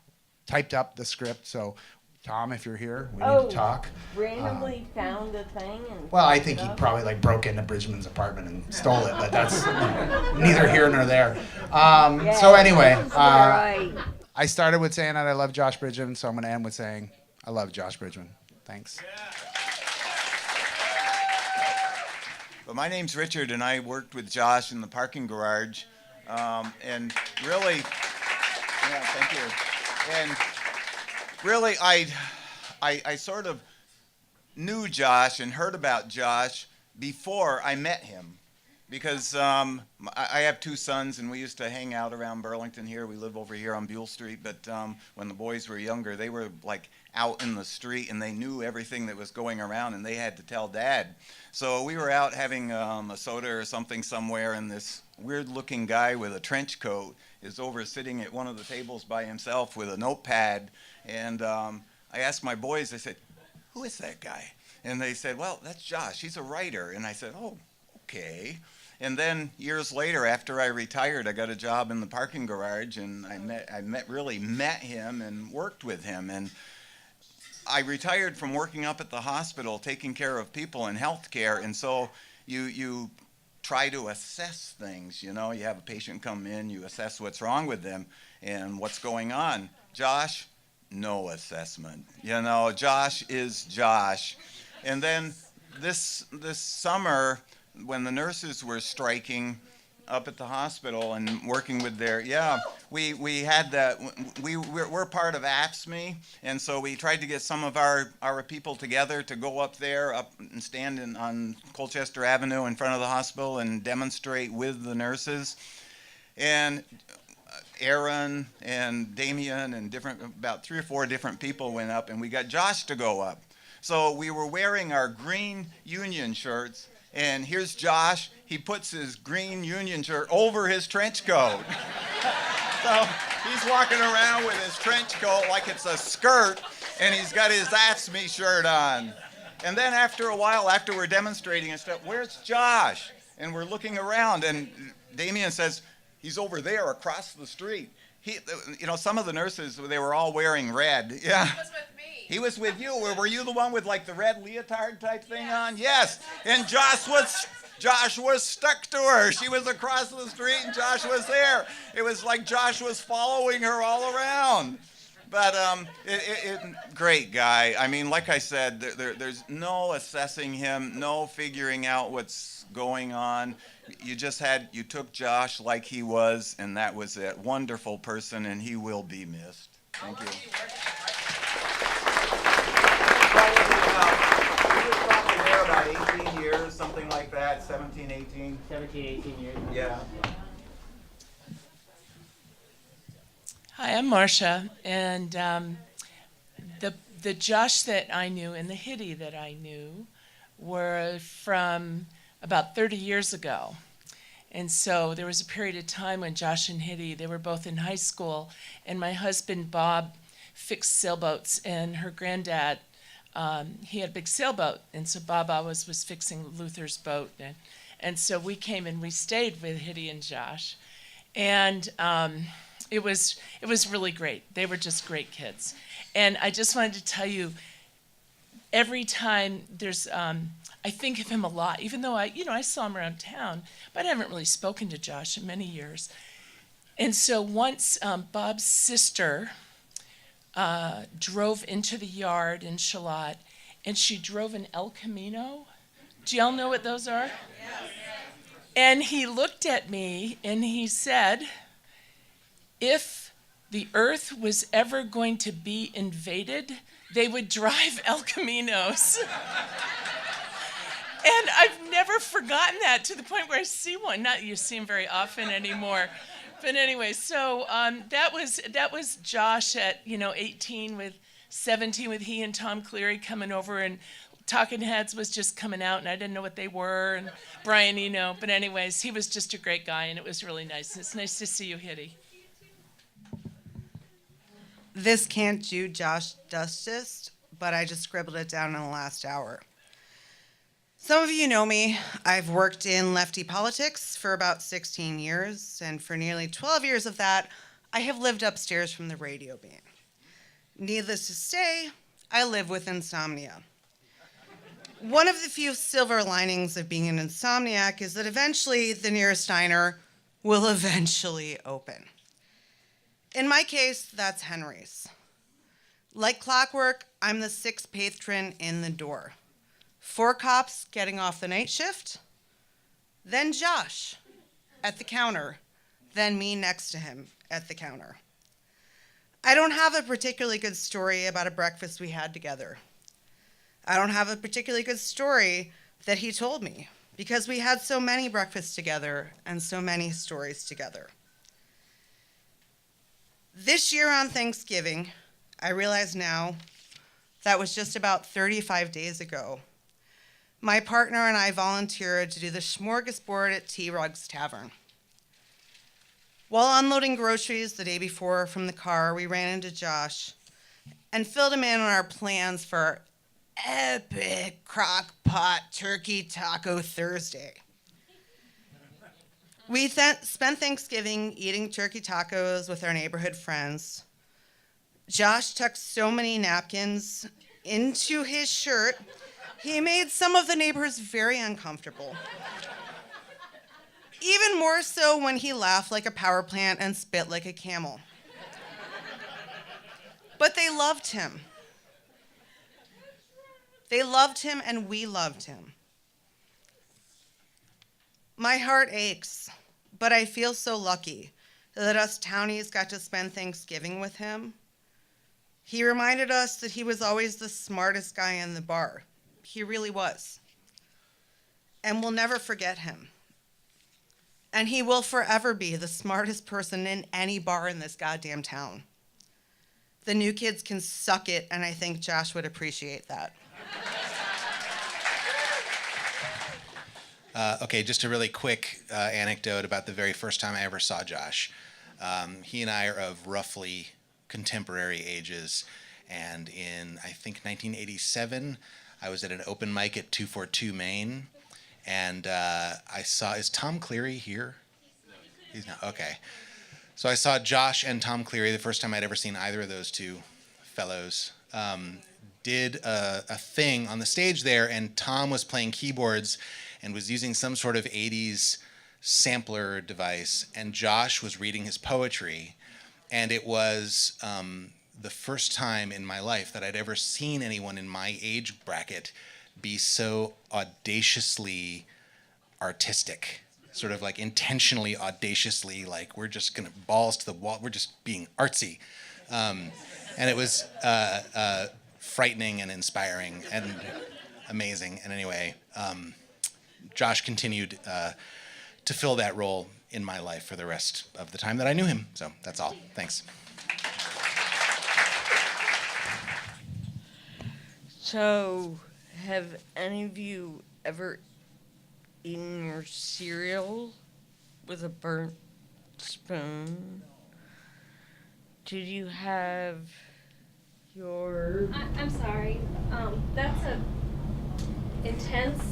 typed up the script. So, Tom, if you're here, we need to talk. Randomly found the thing and. Well, I think he probably broke into Bridgman's apartment and stole it, but that's neither here nor there. So anyway, I started with saying that I love Josh Bridgman, so I'm going to end with saying I love Josh Bridgman. Thanks. Well, my name's Richard, and I worked with Josh in the parking garage, and really, thank you. And really, I sort of knew Josh and heard about Josh before I met him, because I have two sons, and we used to hang out around Burlington here. We live over here on Buell Street, but when the boys were younger, they were like out in the street, and they knew everything that was going around, and they had to tell Dad. So we were out having a soda or something somewhere, and this weird-looking guy with a trench coat is over sitting at one of the tables by himself with a notepad, and I asked my boys, I said, who is that guy? And they said, well, that's Josh. He's a writer. And I said, oh, okay. And then years later, after I retired, I got a job in the parking garage, and I really met him and worked with him. And I retired from working up at the hospital, taking care of people in healthcare, and so you try to assess things. You have a patient come in, you assess what's wrong with them and what's going on. Josh, no assessment. Josh is Josh. And then this summer, when the nurses were striking up at the hospital and working with we had that. We're part of AFSCME, and so we tried to get some of our people together to go up and stand on Colchester Avenue in front of the hospital and demonstrate with the nurses. And Aaron and Damien and about 3 or 4 different people went up, and we got Josh to go up. So we were wearing our green Union shirts, and here's Josh. He puts his green Union shirt over his trench coat. So he's walking around with his trench coat like it's a skirt, and he's got his AFSCME shirt on. And then after a while, after we're demonstrating and stuff, where's Josh? And we're looking around, and Damien says, he's over there across the street. Some of the nurses, they were all wearing red. Yeah. He was with me. He was with you. Were you the one with like the red leotard type thing on? Yes. And Josh was stuck to her. She was across the street and Josh was there. It was like Josh was following her all around. But great guy. I mean, like I said, there's no assessing him, no figuring out what's going on. You took Josh like he was, and that was it. Wonderful person, and he will be missed. Thank you. He was probably there about 18 years, something like that, 17, 18. 17, 18 years. Yeah. Hi, I'm Marcia, and the Josh that I knew and the Hitty that I knew were from about 30 years ago. And so there was a period of time when Josh and Hitty, they were both in high school, and my husband, Bob, fixed sailboats, and her granddad, he had a big sailboat, and so Bob always was fixing Luther's boat. And so we came and we stayed with Hitty and Josh. And it was really great. They were just great kids. And I just wanted to tell you, every time there's, I think of him a lot, even though I saw him around town, but I haven't really spoken to Josh in many years. And so once Bob's sister drove into the yard in Charlotte, and she drove an El Camino. Do y'all know what those are? Yes. And he looked at me and he said, if the earth was ever going to be invaded, they would drive El Caminos. And I've never forgotten that, to the point where I see one. Not that you see them very often anymore. But anyway, so that was Josh at 18 with 17 with he and Tom Cleary coming over, and Talking Heads was just coming out, and I didn't know what they were, and Brian Eno. But anyways, he was just a great guy, and it was really nice. It's nice to see you, Hitty. This can't do Josh justice, but I just scribbled it down in the last hour. Some of you know me. I've worked in lefty politics for about 16 years, and for nearly 12 years of that, I have lived upstairs from the radio beam. Needless to say, I live with insomnia. One of the few silver linings of being an insomniac is that eventually the nearest diner will eventually open. In my case, that's Henry's. Like clockwork, I'm the sixth patron in the door. 4 cops getting off the night shift, then Josh at the counter, then me next to him at the counter. I don't have a particularly good story about a breakfast we had together. I don't have a particularly good story that he told me, because we had so many breakfasts together and so many stories together. This year on Thanksgiving, I realize now that was just about 35 days ago. My partner and I volunteered to do the smorgasbord at T. Rug's Tavern. While unloading groceries the day before from the car, we ran into Josh and filled him in on our plans for epic crock pot turkey taco Thursday. We spent Thanksgiving eating turkey tacos with our neighborhood friends. Josh tucked so many napkins into his shirt, he made some of the neighbors very uncomfortable. Even more so when he laughed like a power plant and spit like a camel. But they loved him. They loved him and we loved him. My heart aches, but I feel so lucky that us townies got to spend Thanksgiving with him. He reminded us that he was always the smartest guy in the bar. He really was. And we'll never forget him. And he will forever be the smartest person in any bar in this goddamn town. The new kids can suck it, and I think Josh would appreciate that. Okay, just a really quick anecdote about the very first time I ever saw Josh. He and I are of roughly contemporary ages, and in, I think, 1987, I was at an open mic at 242 Main, and I saw, is Tom Cleary here? He's not, okay. So I saw Josh and Tom Cleary, the first time I'd ever seen either of those two fellows, did a thing on the stage there, and Tom was playing keyboards and was using some sort of 80s sampler device, and Josh was reading his poetry, and it was the first time in my life that I'd ever seen anyone in my age bracket be so audaciously artistic, sort of like intentionally audaciously, like we're just gonna balls to the wall, we're just being artsy. And it was frightening and inspiring and amazing. And anyway, Josh continued to fill that role in my life for the rest of the time that I knew him. So that's all. Thanks. So, have any of you ever eaten your cereal with a burnt spoon? Did you have your... I'm sorry. That's a intense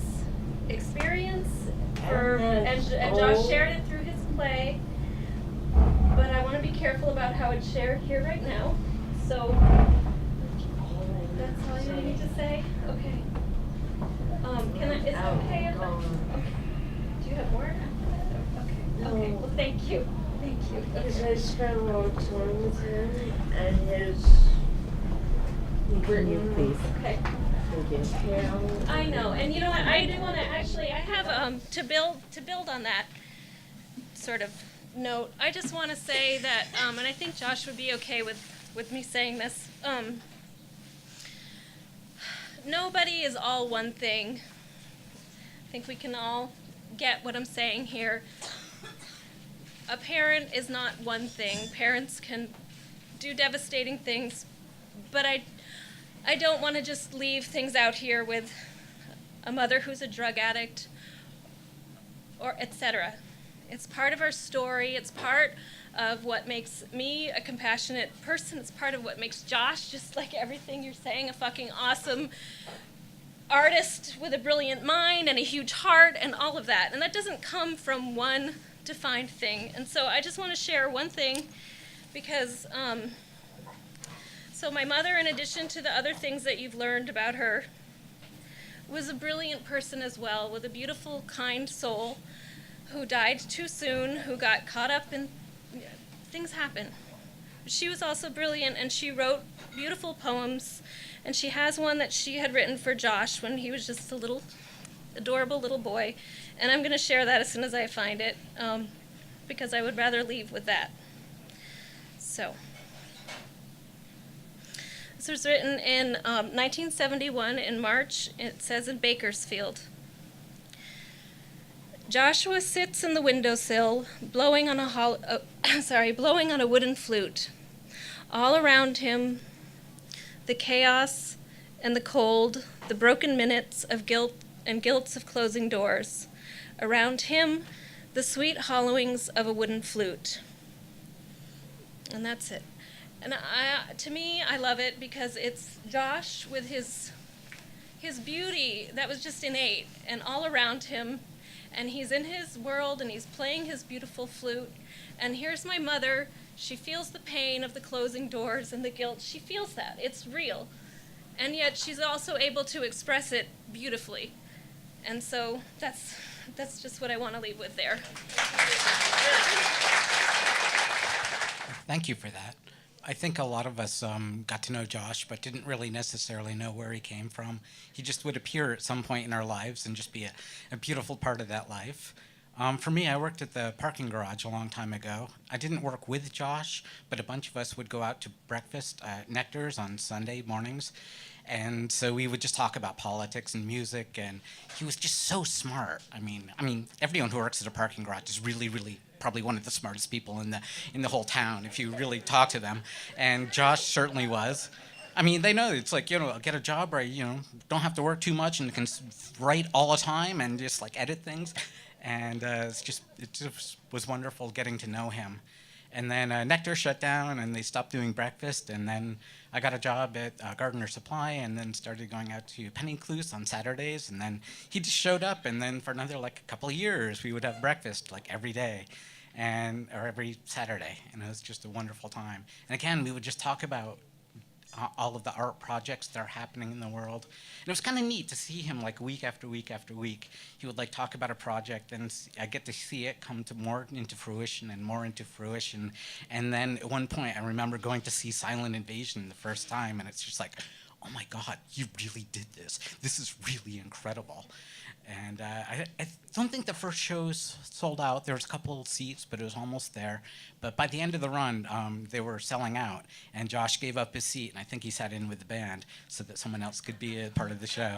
experience and Josh shared it through his play, but I want to be careful about how it's shared here right now. So that's all you need to say? Okay. Is it okay if okay. Do you have more? Okay. Okay. Well, thank you. Thank you. Because I spent a lot of time with him and his written. Please. Okay. Thank you. Yeah. I know, and you know what? I do want to actually. I have to build on that sort of note. I just want to say that, and I think Josh would be okay with me saying this. Nobody is all one thing. I think we can all get what I'm saying here. A parent is not one thing. Parents can do devastating things, but I don't want to just leave things out here with a mother who's a drug addict or etc. It's part of our story. It's part of what makes me a compassionate person. It's part of what makes Josh, just like everything you're saying, a fucking awesome artist with a brilliant mind and a huge heart and all of that. And that doesn't come from one defined thing. And so I just want to share one thing because so my mother, in addition to the other things that you've learned about her, was a brilliant person as well, with a beautiful, kind soul who died too soon, who got caught up in things happen. She was also brilliant, and she wrote beautiful poems, and she has one that she had written for Josh when he was just a little, adorable little boy, and I'm going to share that as soon as I find it, because I would rather leave with that. So, this was written in 1971 in March. It says in Bakersfield. Joshua sits in the windowsill, blowing on a wooden flute. All around him, the chaos and the cold, the broken minutes of guilt and guilts of closing doors. Around him, the sweet hollowings of a wooden flute. And that's it. And to me, I love it because it's Josh with his beauty that was just innate and all around him. And he's in his world, and he's playing his beautiful flute. And here's my mother. She feels the pain of the closing doors and the guilt. She feels that. It's real. And yet she's also able to express it beautifully. And so that's just what I want to leave with there. Thank you for that. I think a lot of us got to know Josh, but didn't really necessarily know where he came from. He just would appear at some point in our lives and just be a beautiful part of that life. For me, I worked at the parking garage a long time ago. I didn't work with Josh, but a bunch of us would go out to breakfast at Nectar's on Sunday mornings. And so we would just talk about politics and music, and he was just so smart. I mean, everyone who works at a parking garage is really, really probably one of the smartest people in the whole town if you really talk to them. And Josh certainly was. I mean, they know it's like, get a job where don't have to work too much and can write all the time and just like edit things. And it just was wonderful getting to know him. And then Nectar shut down, and they stopped doing breakfast. And then I got a job at Gardner Supply, and then started going out to Penny Clues on Saturdays. And then he just showed up, and then for another a couple of years, we would have breakfast every day, or every Saturday, and it was just a wonderful time. And again, we would just talk about all of the art projects that are happening in the world. And it was kind of neat to see him week after week after week. He would talk about a project, and I get to see it come to more into fruition and more into fruition. And then at one point, I remember going to see Silent Invasion the first time, and it's just like, oh my God, you really did this. This is really incredible. And I don't think the first shows sold out. There was a couple of seats, but it was almost there. But by the end of the run, they were selling out. And Josh gave up his seat, and I think he sat in with the band so that someone else could be a part of the show.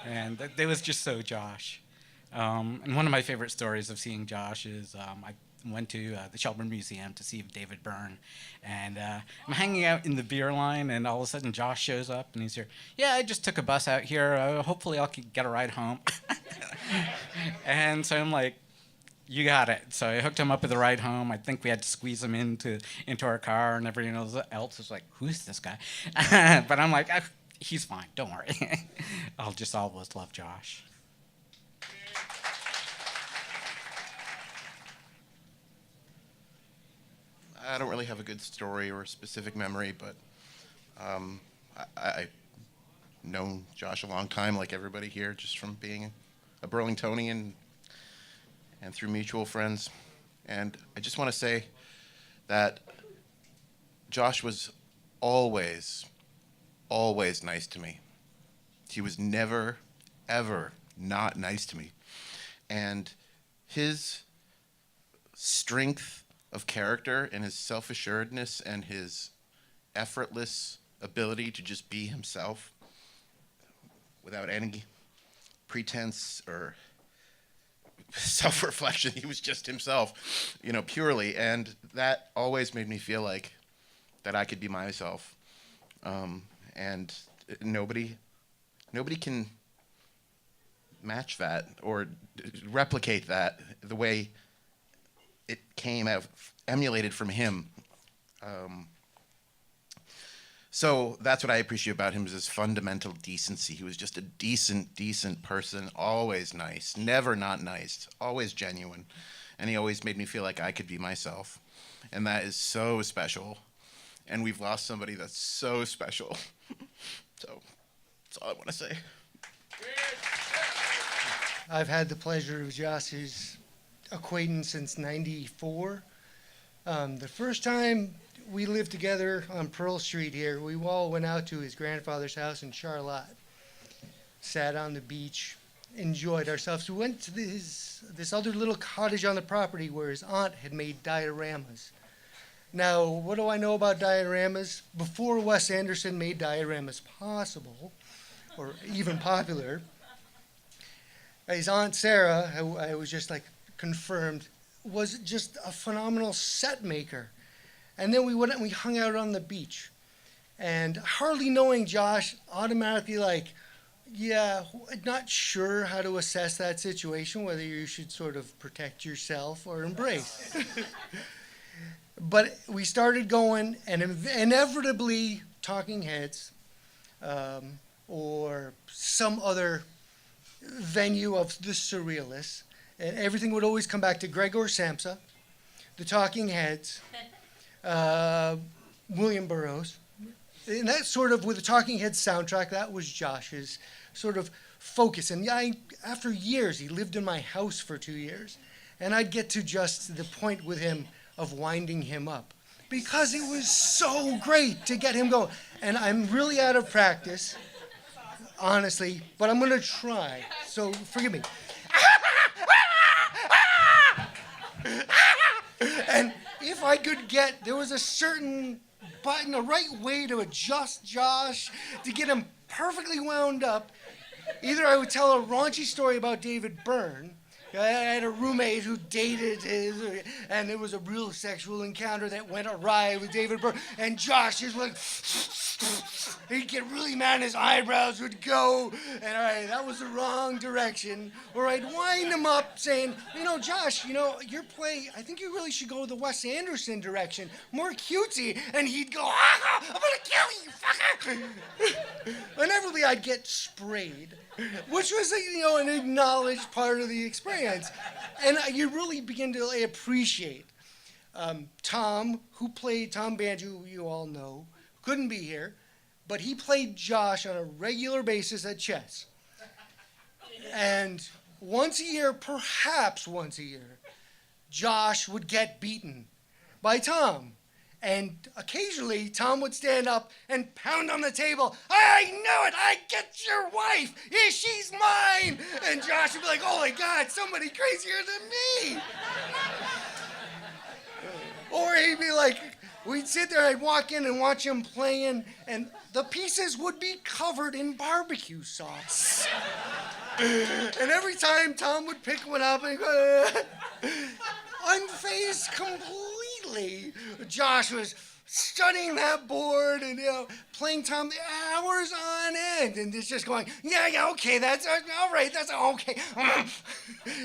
And it was just so Josh. And one of my favorite stories of seeing Josh is I went to the Shelburne Museum to see David Byrne. And I'm hanging out in the beer line, and all of a sudden Josh shows up, and he's here. Yeah, I just took a bus out here. Hopefully I'll get a ride home. And so I'm like, you got it. So I hooked him up with a ride home. I think we had to squeeze him into our car, and everyone else was like, "Who's this guy?" But I'm like, he's fine. Don't worry. I'll just always love Josh. I don't really have a good story or a specific memory, but I've known Josh a long time, like everybody here, just from being a Burlingtonian and through mutual friends. And I just want to say that Josh was always, always nice to me. He was never, ever not nice to me. And his strength of character and his self-assuredness and his effortless ability to just be himself without any pretense or self-reflection. He was just himself, purely. And that always made me feel like that I could be myself. And nobody can match that or replicate that the way it came out, emulated from him. So that's what I appreciate about him, is his fundamental decency. He was just a decent person, always nice, never not nice, always genuine. And he always made me feel like I could be myself. And that is so special. And we've lost somebody that's so special. So that's all I want to say. I've had the pleasure of Josh's acquaintance since '94. The first time we lived together on Pearl Street here, we all went out to his grandfather's house in Charlotte, sat on the beach, enjoyed ourselves. We went to this other little cottage on the property where his aunt had made dioramas. Now, what do I know about dioramas? Before Wes Anderson made dioramas possible, or even popular, his Aunt Sarah, who I was just like confirmed, was just a phenomenal set maker. And then we went and we hung out on the beach. And hardly knowing Josh, automatically like, yeah, not sure how to assess that situation, whether you should sort of protect yourself or embrace. But we started going, and inevitably Talking Heads or some other venue of the surrealists, and everything would always come back to Gregor Samsa, the Talking Heads, William Burroughs. And that sort of, with the Talking Heads soundtrack, that was Josh's sort of focus. And after years, he lived in my house for 2 years, and I'd get to just the point with him of winding him up, because it was so great to get him going. And I'm really out of practice, honestly, but I'm going to try, so forgive me. And if I could there was a certain button, a right way to adjust Josh to get him perfectly wound up. Either I would tell a raunchy story about David Byrne. I had a roommate who dated and there was a real sexual encounter that went awry with David Byrne, and Josh is like, he'd get really mad and his eyebrows would go, and all right, that was the wrong direction. Or I'd wind him up saying, Josh, your play, I think you really should go the Wes Anderson direction, more cutesy, and he'd go, I'm gonna kill you, fucker! Inevitably, I'd get sprayed, which was, an acknowledged part of the experience. And you really begin to appreciate Tom, who played Tom Banjo, who you all know, couldn't be here, but he played Josh on a regular basis at chess. And once a year, perhaps once a year, Josh would get beaten by Tom. And occasionally, Tom would stand up and pound on the table. I knew it! I get your wife! Yeah, she's mine! And Josh would be like, oh my God, somebody crazier than me! Or he'd be like, we'd sit there, I'd walk in and watch him playing, and the pieces would be covered in barbecue sauce. And every time Tom would pick one up and go, unfazed completely. lately, Josh was studying that board and, playing Tom hours on end, and it's just going, yeah, okay, that's all right, that's okay.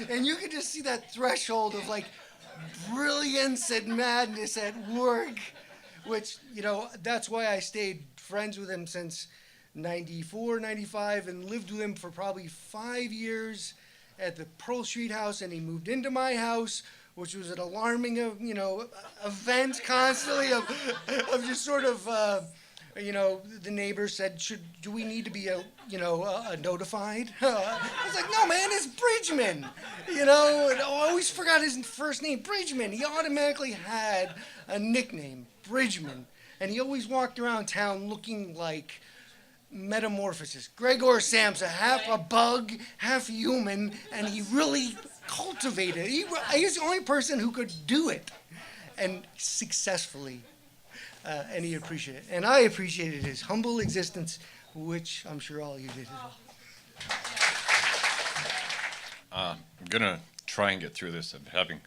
And you can just see that threshold of like brilliance and madness at work, which, that's why I stayed friends with him since 94, 95, and lived with him for probably 5 years at the Pearl Street house, and he moved into my house, which was an alarming, event constantly of just sort of, the neighbors said, do we need to be, notified? I was like, no, man, it's Bridgman. And I always forgot his first name, Bridgman. He automatically had a nickname, Bridgman. And he always walked around town looking like Metamorphosis. Gregor Samsa, half a bug, half human, and he really cultivated it. He was the only person who could do it, and successfully. And he appreciated it. And I appreciated his humble existence, which I'm sure all of you did as well. I'm going to try and get through this. I'm having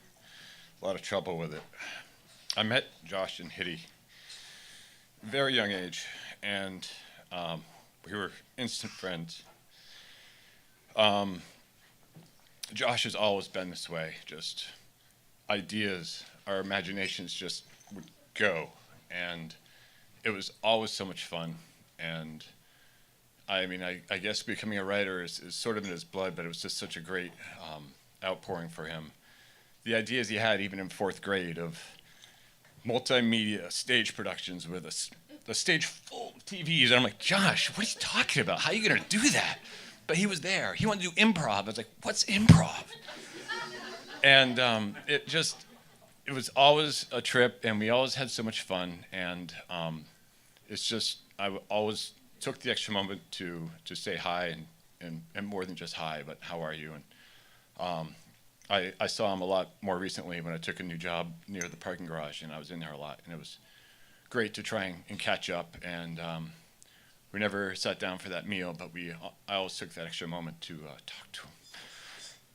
a lot of trouble with it. I met Josh and Hitty very young age, and we were instant friends. Josh has always been this way, just ideas, our imaginations just would go, and it was always so much fun. And I mean, I guess becoming a writer is sort of in his blood, but it was just such a great outpouring for him. The ideas he had even in 4th grade of multimedia stage productions with a stage full of TVs, and I'm like, Josh, what are you talking about? How are you gonna do that? But he was there. He wanted to do improv. I was like, what's improv? And it was always a trip, and we always had so much fun. And it's just, I always took the extra moment to say hi, and more than just hi, but how are you? And I saw him a lot more recently when I took a new job near the parking garage, and I was in there a lot, and it was great to try and catch up. And we never sat down for that meal, but I always took that extra moment to talk to him.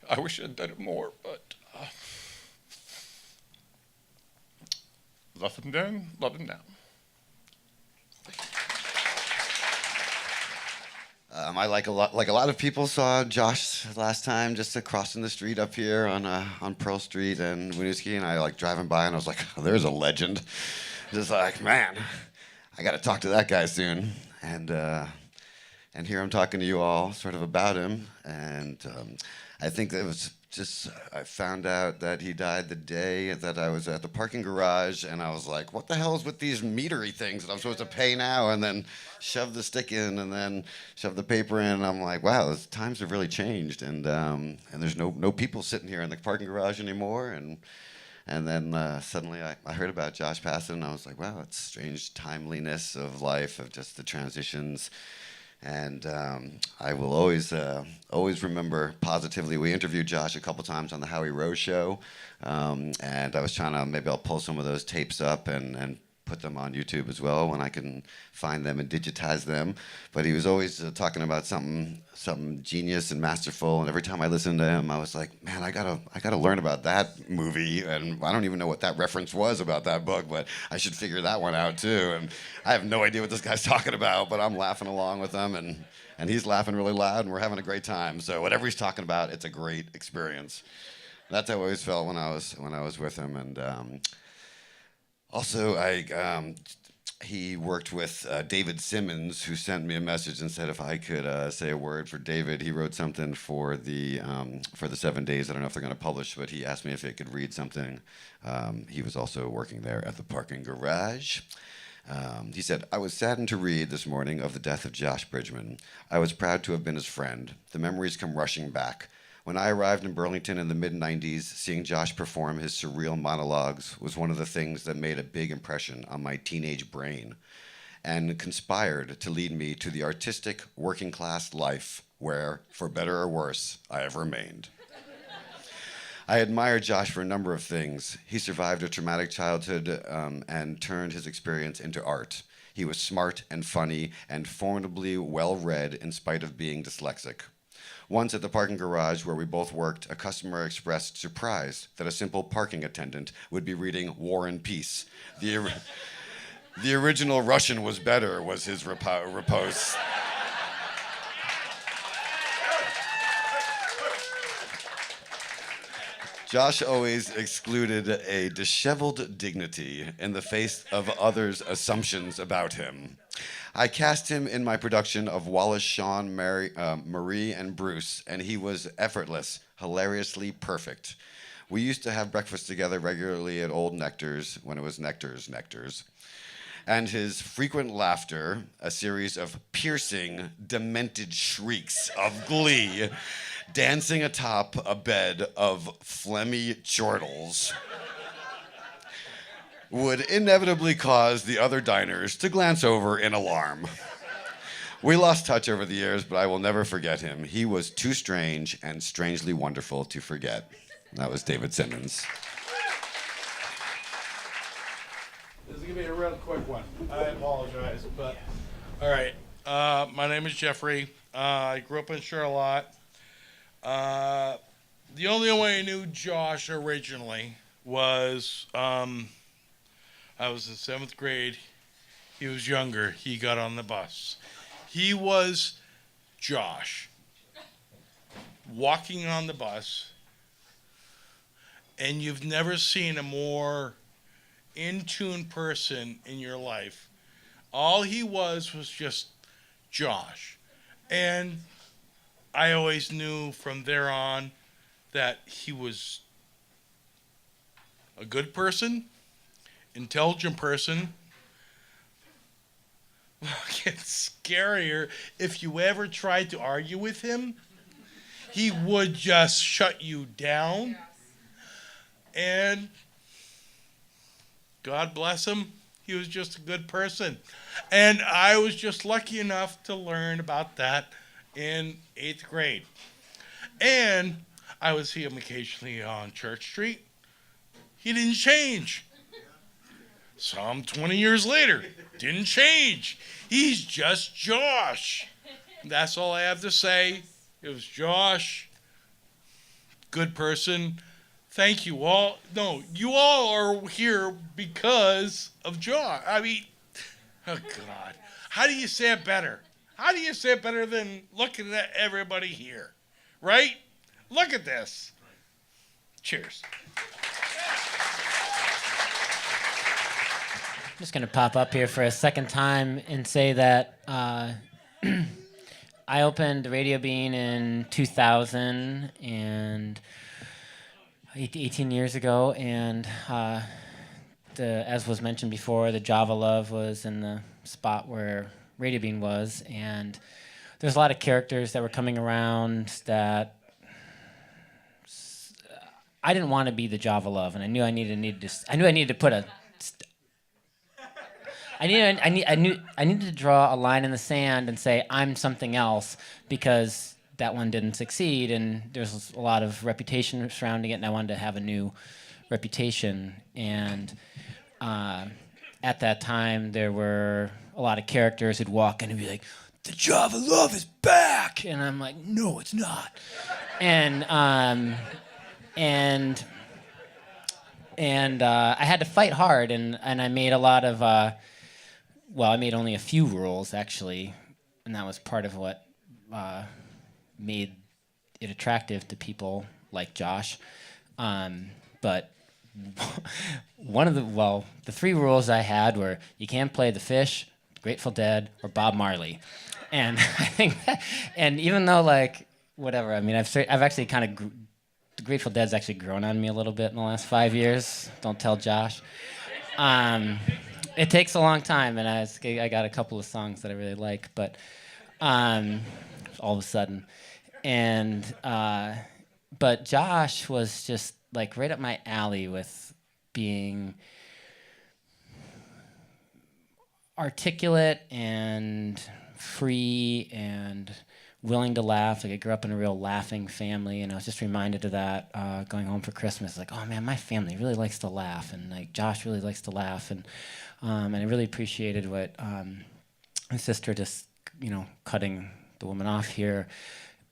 I wish I'd done it more, but love him then, love him now. I like a lot of people saw Josh last time just crossing the street up here on Pearl Street and Winooski, and I like driving by and I was like, oh, there's a legend. Just like, man, I got to talk to that guy soon. And here I'm talking to you all sort of about him. And I think that it was just, I found out that he died the day that I was at the parking garage, and I was like, what the hell is with these metery things that I'm supposed to pay now? And then shove the stick in and then shove the paper in. And I'm like, wow, those times have really changed. And there's no people sitting here in the parking garage anymore. And then suddenly I heard about Josh passing, and I was like, wow, it's strange timeliness of life, of just the transitions. And I will always remember positively. We interviewed Josh a couple times on the Howie Rose show, and I was trying to, maybe I'll pull some of those tapes up and put them on YouTube as well when I can find them and digitize them. But he was always talking about something genius and masterful. And every time I listened to him, I was like, man, I gotta learn about that movie. And I don't even know what that reference was about that book, but I should figure that one out too. And I have no idea what this guy's talking about, but I'm laughing along with him, and he's laughing really loud, and we're having a great time. So whatever he's talking about, it's a great experience. That's how I always felt when I was with him. And also, he worked with David Simmons, who sent me a message and said if I could say a word for David. He wrote something for the 7 days. I don't know if they're going to publish, but he asked me if I could read something. He was also working there at the parking garage. He said, I was saddened to read this morning of the death of Josh Bridgman. I was proud to have been his friend. The memories come rushing back. When I arrived in Burlington in the mid-90s, seeing Josh perform his surreal monologues was one of the things that made a big impression on my teenage brain and conspired to lead me to the artistic, working-class life where, for better or worse, I have remained. I admire Josh for a number of things. He survived a traumatic childhood and turned his experience into art. He was smart and funny and formidably well-read in spite of being dyslexic. Once at the parking garage where we both worked, a customer expressed surprise that a simple parking attendant would be reading War and Peace. The original Russian was better, was his repose. Josh always excluded a disheveled dignity in the face of others' assumptions about him. I cast him in my production of Wallace, Shawn, Marie, and Bruce, and he was effortless, hilariously perfect. We used to have breakfast together regularly at Old Nectar's, when it was Nectar's. And his frequent laughter, a series of piercing, demented shrieks of glee, dancing atop a bed of phlegmy chortles, would inevitably cause the other diners to glance over in alarm. We lost touch over the years, but I will never forget him. He was too strange and strangely wonderful to forget. That was David Simmons. This is going to be a real quick one. I apologize, but... All right. My name is Jeffrey. I grew up in Charlotte. The only way I knew Josh originally was I was in 7th grade. He was younger. He got on the bus. He was Josh walking on the bus, and you've never seen a more in-tune person in your life. All he was just Josh. And I always knew from there on that he was a good person, intelligent person. It's scarier if you ever tried to argue with him. He would just shut you down. And God bless him, he was just a good person. And I was just lucky enough to learn about that in 8th grade. And I would see him occasionally on Church Street. He didn't change. Some 20 years later, didn't change. He's just Josh. That's all I have to say. It was Josh. Good person. Thank you all. No, you all are here because of Josh. I mean, oh God. How do you say it better? How do you say it better than looking at everybody here? Right? Look at this. Cheers. I'm just going to pop up here for a second time and say that I opened Radio Bean in 2000 and 18 years ago, and as was mentioned before, the Java Love was in the spot where Radio Bean was, and there's a lot of characters that were coming around that I didn't want to be the Java Love, and I knew I needed to put a I needed to draw a line in the sand and say I'm something else, because that one didn't succeed, and there's a lot of reputation surrounding it, and I wanted to have a new reputation. And at that time, there were a lot of characters who'd walk in and be like, "The Java Love is back," and I'm like, "No, it's not." And I had to fight hard, and I made a lot of. I made only a few rules, actually, and that was part of what made it attractive to people like Josh. But the 3 rules I had were you can't play The Fish, Grateful Dead, or Bob Marley. And I think and even though, whatever, I mean, I've actually kind of, the Grateful Dead's actually grown on me a little bit in the last 5 years. Don't tell Josh. It takes a long time, and I got a couple of songs that I really like, but all of a sudden. And but Josh was just right up my alley with being articulate and free and willing to laugh. I grew up in a real laughing family, and I was just reminded of that going home for Christmas. Oh man, my family really likes to laugh, and Josh really likes to laugh, and I really appreciated what my sister just cutting the woman off here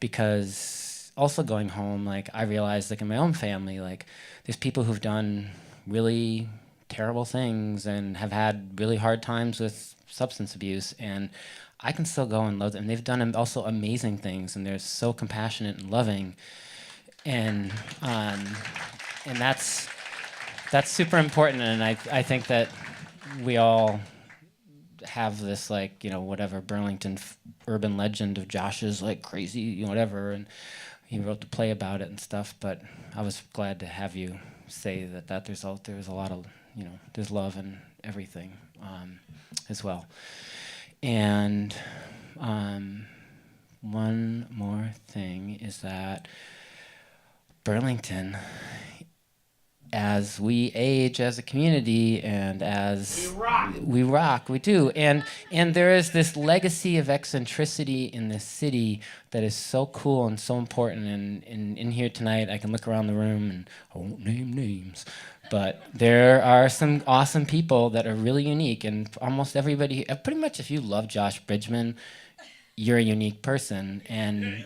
because also going home, like I realized, like in my own family, like there's people who've done really terrible things and have had really hard times with substance abuse, and I can still go and love them. They've done also amazing things, and they're so compassionate and loving, and that's super important. And I think that we all have this, like, you know, whatever Burlington urban legend of Josh's like crazy, you know, whatever, and he wrote the play about it and stuff. But I was glad to have you say that there's a lot of, you know, there's love and everything as well. And one more thing is that Burlington, as we age as a community and as we rock, we do, and there is this legacy of eccentricity in this city that is so cool and so important. And in here tonight, I can look around the room, and I won't name names, but there are some awesome people that are really unique, and almost everybody, pretty much, if you love Josh Bridgman, you're a unique person, and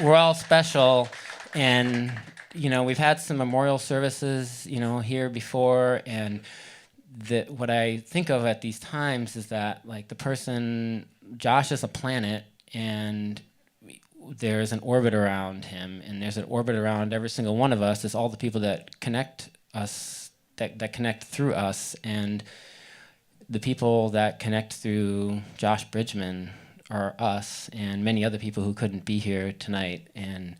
we're all special. And, you know, we've had some memorial services, you know, here before, and what I think of at these times is that, like, the person, Josh is a planet, and there's an orbit around him, and there's an orbit around every single one of us. There's all the people that connect us, that connect through us, and the people that connect through Josh Bridgman are us and many other people who couldn't be here tonight. And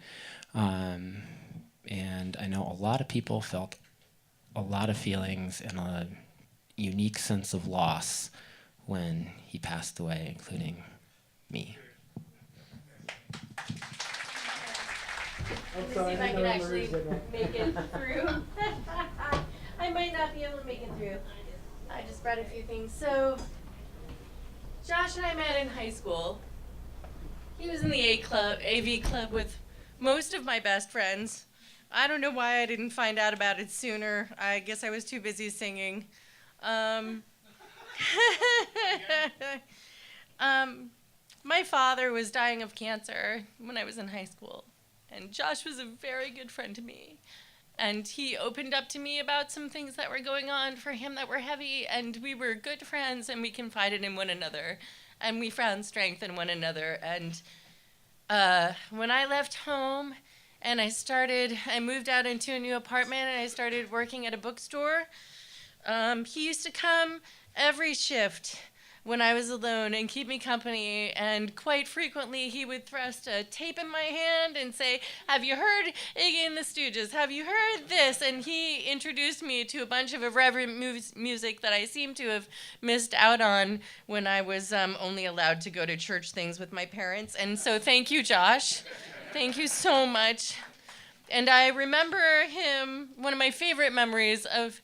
I know a lot of people felt a lot of feelings and a unique sense of loss when he passed away, including me. Let me see if I can actually make it through. I might not be able to make it through. I just brought a few things. So, Josh and I met in high school. He was in the AV club with most of my best friends. I don't know why I didn't find out about it sooner. I guess I was too busy singing. My father was dying of cancer when I was in high school, and Josh was a very good friend to me. And he opened up to me about some things that were going on for him that were heavy, and we were good friends, and we confided in one another, and we found strength in one another. And when I left home and I moved out into a new apartment, and I started working at a bookstore, he used to come every shift when I was alone and keep me company, and quite frequently he would thrust a tape in my hand and say, "Have you heard Iggy and the Stooges? Have you heard this?" And he introduced me to a bunch of irreverent music that I seem to have missed out on when I was only allowed to go to church things with my parents. And so thank you, Josh. Thank you so much. And I remember him, one of my favorite memories of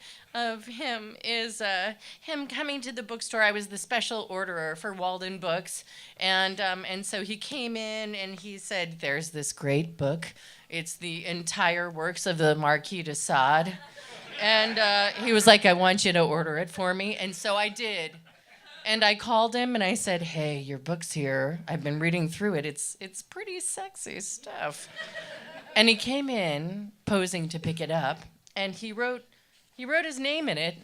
him is him coming to the bookstore. I was the special orderer for Walden Books, and so he came in and he said, "There's this great book. It's the entire works of the Marquis de Sade." And he was like, "I want you to order it for me." And so I did. And I called him and I said, "Hey, your book's here. I've been reading through it. It's pretty sexy stuff." And he came in posing to pick it up, and he wrote his name in it,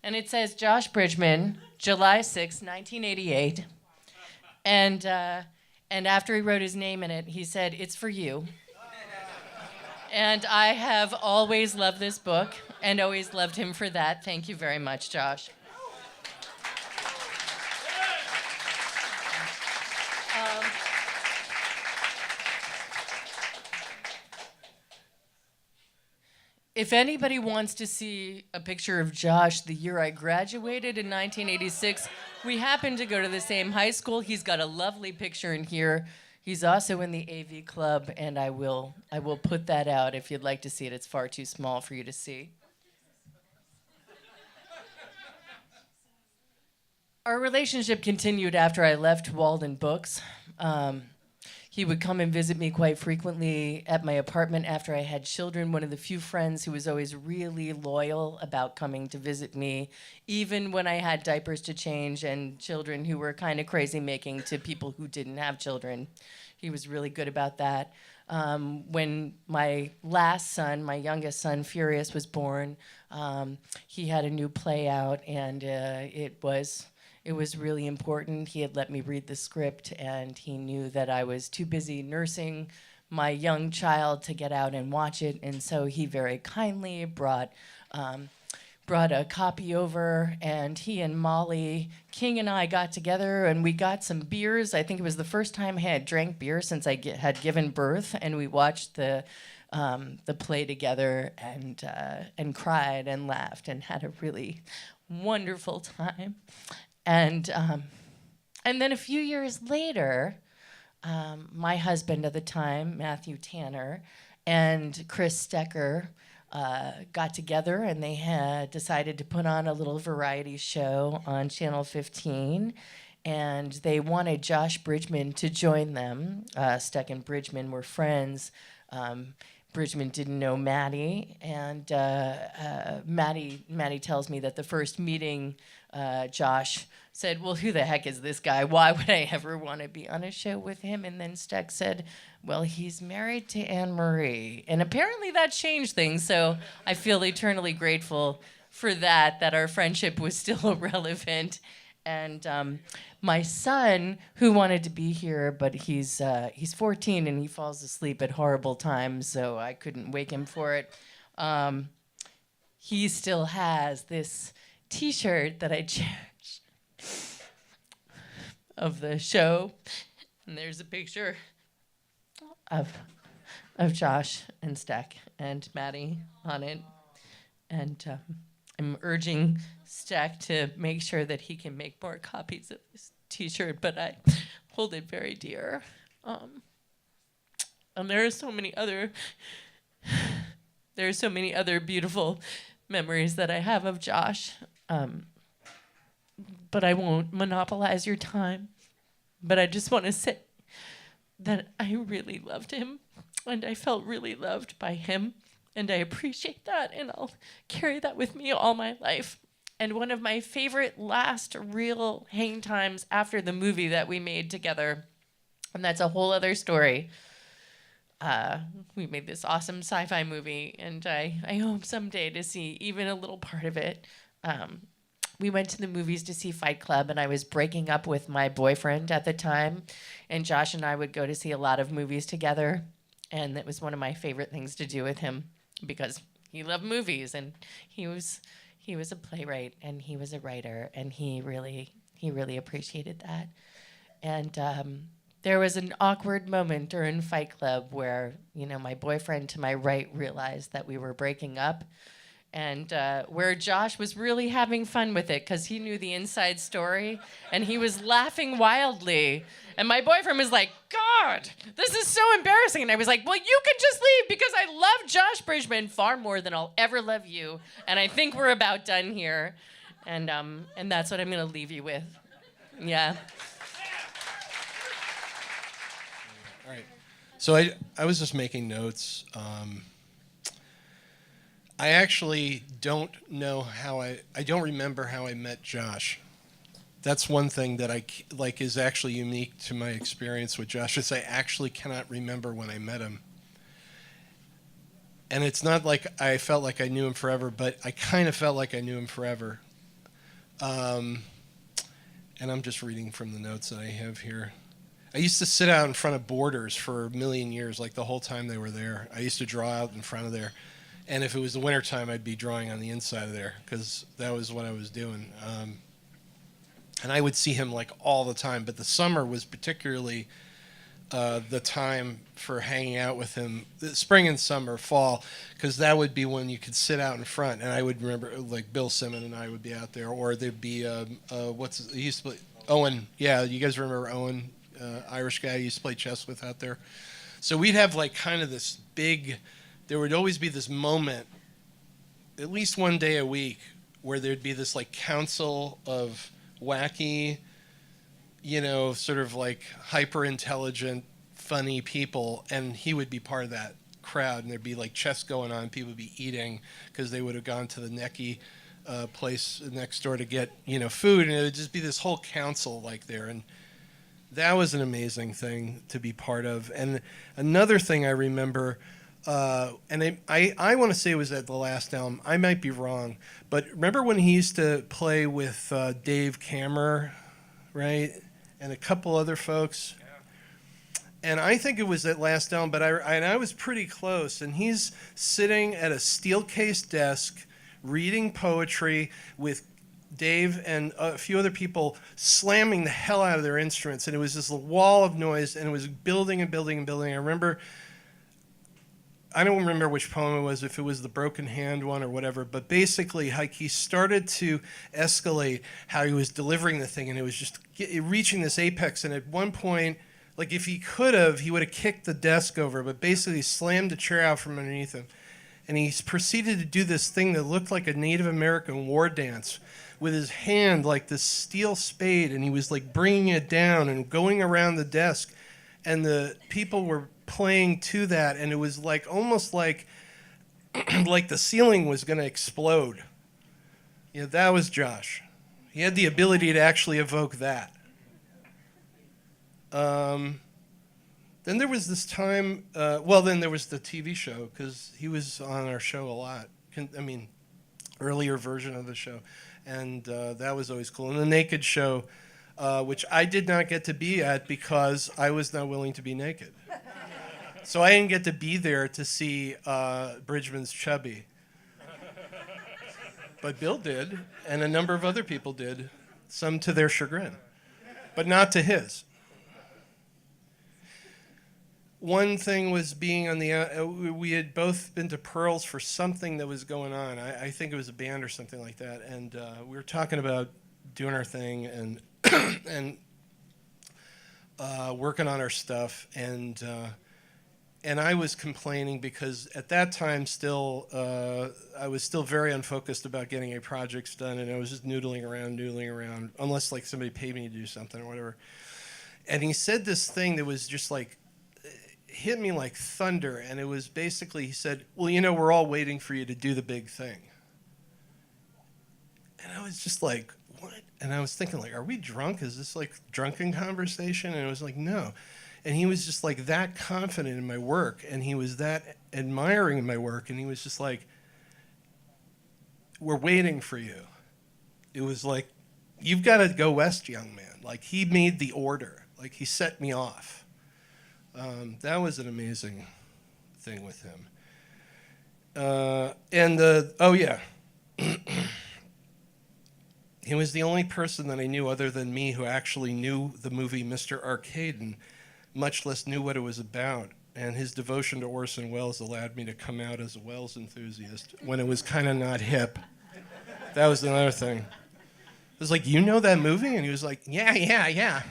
and it says Josh Bridgman, July 6, 1988. And after he wrote his name in it, he said, "It's for you." And I have always loved this book and always loved him for that. Thank you very much, Josh. If anybody wants to see a picture of Josh the year I graduated in 1986, we happen to go to the same high school. He's got a lovely picture in here. He's also in the AV club, and I will put that out if you'd like to see it. It's far too small for you to see. Our relationship continued after I left Walden Books. He would come and visit me quite frequently at my apartment after I had children. One of the few friends who was always really loyal about coming to visit me, even when I had diapers to change and children who were kind of crazy making to people who didn't have children. He was really good about that. When my last son, my youngest son, Furious, was born, he had a new play out, and it was really important. He had let me read the script, and he knew that I was too busy nursing my young child to get out and watch it, and so he very kindly brought a copy over, and he and Molly King and I got together, and we got some beers. I think it was the first time I had drank beer since I had given birth, and we watched the play together and cried and laughed and had a really wonderful time. And then a few years later, my husband at the time, Matthew Tanner, and Chris Stecker got together, and they had decided to put on a little variety show on Channel 15, and they wanted Josh Bridgman to join them. Steck and Bridgman were friends. Bridgman didn't know Maddie, and Maddie tells me that the first meeting, Josh said, "Well, who the heck is this guy? Why would I ever want to be on a show with him?" And then Steck said, "Well, he's married to Anne Marie." And apparently that changed things, so I feel eternally grateful for that our friendship was still relevant. And my son, who wanted to be here, but he's 14 and he falls asleep at horrible times, so I couldn't wake him for it. He still has this T-shirt that I cherish of the show, and there's a picture of Josh and Steck and Maddie on it, and I'm urging Steck to make sure that he can make more copies of this T-shirt, but I hold it very dear. And there are so many other beautiful memories that I have of Josh. But I won't monopolize your time. But I just want to say that I really loved him, and I felt really loved by him, and I appreciate that, and I'll carry that with me all my life. And one of my favorite last real hang times after the movie that we made together, and that's a whole other story. We made this awesome sci-fi movie, and I hope someday to see even a little part of it. We went to the movies to see Fight Club, and I was breaking up with my boyfriend at the time, and Josh and I would go to see a lot of movies together, and that was one of my favorite things to do with him because he loved movies, and he was a playwright, and he was a writer, and he really appreciated that. And there was an awkward moment during Fight Club where, my boyfriend to my right realized that we were breaking up, and where Josh was really having fun with it because he knew the inside story, and he was laughing wildly. And my boyfriend was like, "God, this is so embarrassing." And I was like, "Well, you can just leave because I love Josh Bridgman far more than I'll ever love you. And I think we're about done here." And that's what I'm going to leave you with. Yeah. All right. So I was just making notes. I actually don't know I don't remember how I met Josh. That's one thing that is actually unique to my experience with Josh, is I actually cannot remember when I met him. And it's not like I felt like I knew him forever, but I kind of felt like I knew him forever. And I'm just reading from the notes that I have here. I used to sit out in front of Borders for a million years, like the whole time they were there. I used to draw out in front of there. And if it was the wintertime, I'd be drawing on the inside of there because that was what I was doing. And I would see him like all the time. But the summer was particularly the time for hanging out with him. The spring and summer, fall, because that would be when you could sit out in front. And I would remember like Bill Simmons and I would be out there. Or there'd be, he used to play, Owen. Yeah, you guys remember Owen, Irish guy I used to play chess with out there. So we'd have like kind of this big... There would always be this moment, at least one day a week, where there'd be this like council of wacky, sort of like hyper intelligent funny people, and he would be part of that crowd, and there'd be like chess going on. People would be eating because they would have gone to the Necky place next door to get food, and it would just be this whole council like there, and that was an amazing thing to be part of. And another thing I remember, and I want to say it was at the last album. I might be wrong, but remember when he used to play with Dave Kammer, right, and a couple other folks. And I think it was that last album, but I was pretty close. And he's sitting at a steel-cased desk, reading poetry with Dave and a few other people slamming the hell out of their instruments. And it was this wall of noise, and it was building and building and building. I don't remember which poem it was, if it was the Broken Hand one or whatever, but basically like he started to escalate how he was delivering the thing, and it was just reaching this apex. And at one point, like if he could have, he would have kicked the desk over, but basically slammed the chair out from underneath him. And he proceeded to do this thing that looked like a Native American war dance with his hand like this steel spade, and he was like bringing it down and going around the desk. And the people were playing to that, and it was like almost like like the ceiling was going to explode. That was Josh. He had the ability to actually evoke that. Then there was this time, then there was the TV show, because he was on our show a lot. Earlier version of the show. And that was always cool. And the Naked Show, which I did not get to be at because I was not willing to be naked. So I didn't get to be there to see Bridgman's Chubby. But Bill did, and a number of other people did, some to their chagrin, but not to his. One thing was being on the, we had both been to Pearls for something that was going on. I think it was a band or something like that. And we were talking about doing our thing and working on our stuff. And I was complaining because at that time still, I was still very unfocused about getting any projects done. And I was just noodling around, unless like somebody paid me to do something or whatever. And he said this thing that was just like, hit me like thunder, and it was basically, he said, well, we're all waiting for you to do the big thing. And I was just like, what? And I was thinking, like, are we drunk? Is this like drunken conversation? And it was like, no. And he was just like that confident in my work, and he was that admiring in my work, and he was just like, we're waiting for you. It was like, you've got to go west, young man. Like, he made the order. Like, he set me off. That was an amazing thing with him. He was the only person that I knew other than me who actually knew the movie Mr. Arcade, and much less knew what it was about. And his devotion to Orson Welles allowed me to come out as a Welles enthusiast when it was kind of not hip. That was another thing. I was like, you know that movie? And he was like, yeah.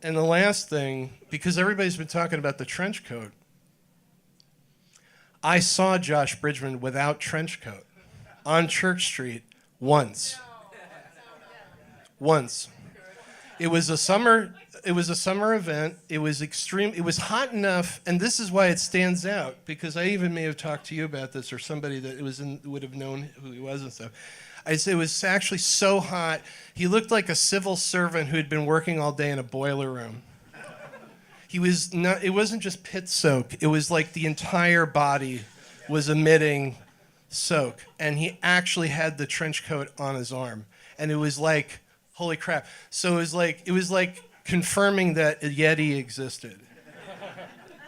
And the last thing, because everybody's been talking about the trench coat, I saw Josh Bridgman without trench coat on Church Street once. Once. It was a summer event. It was extreme. It was hot enough, and this is why it stands out, because I even may have talked to you about this, or somebody that would have known who he was and stuff. I said it was actually so hot. He looked like a civil servant who had been working all day in a boiler room. He was not. It wasn't just pit soak. It was like the entire body was emitting soak, and he actually had the trench coat on his arm, and it was like, holy crap! So it was like confirming that a Yeti existed.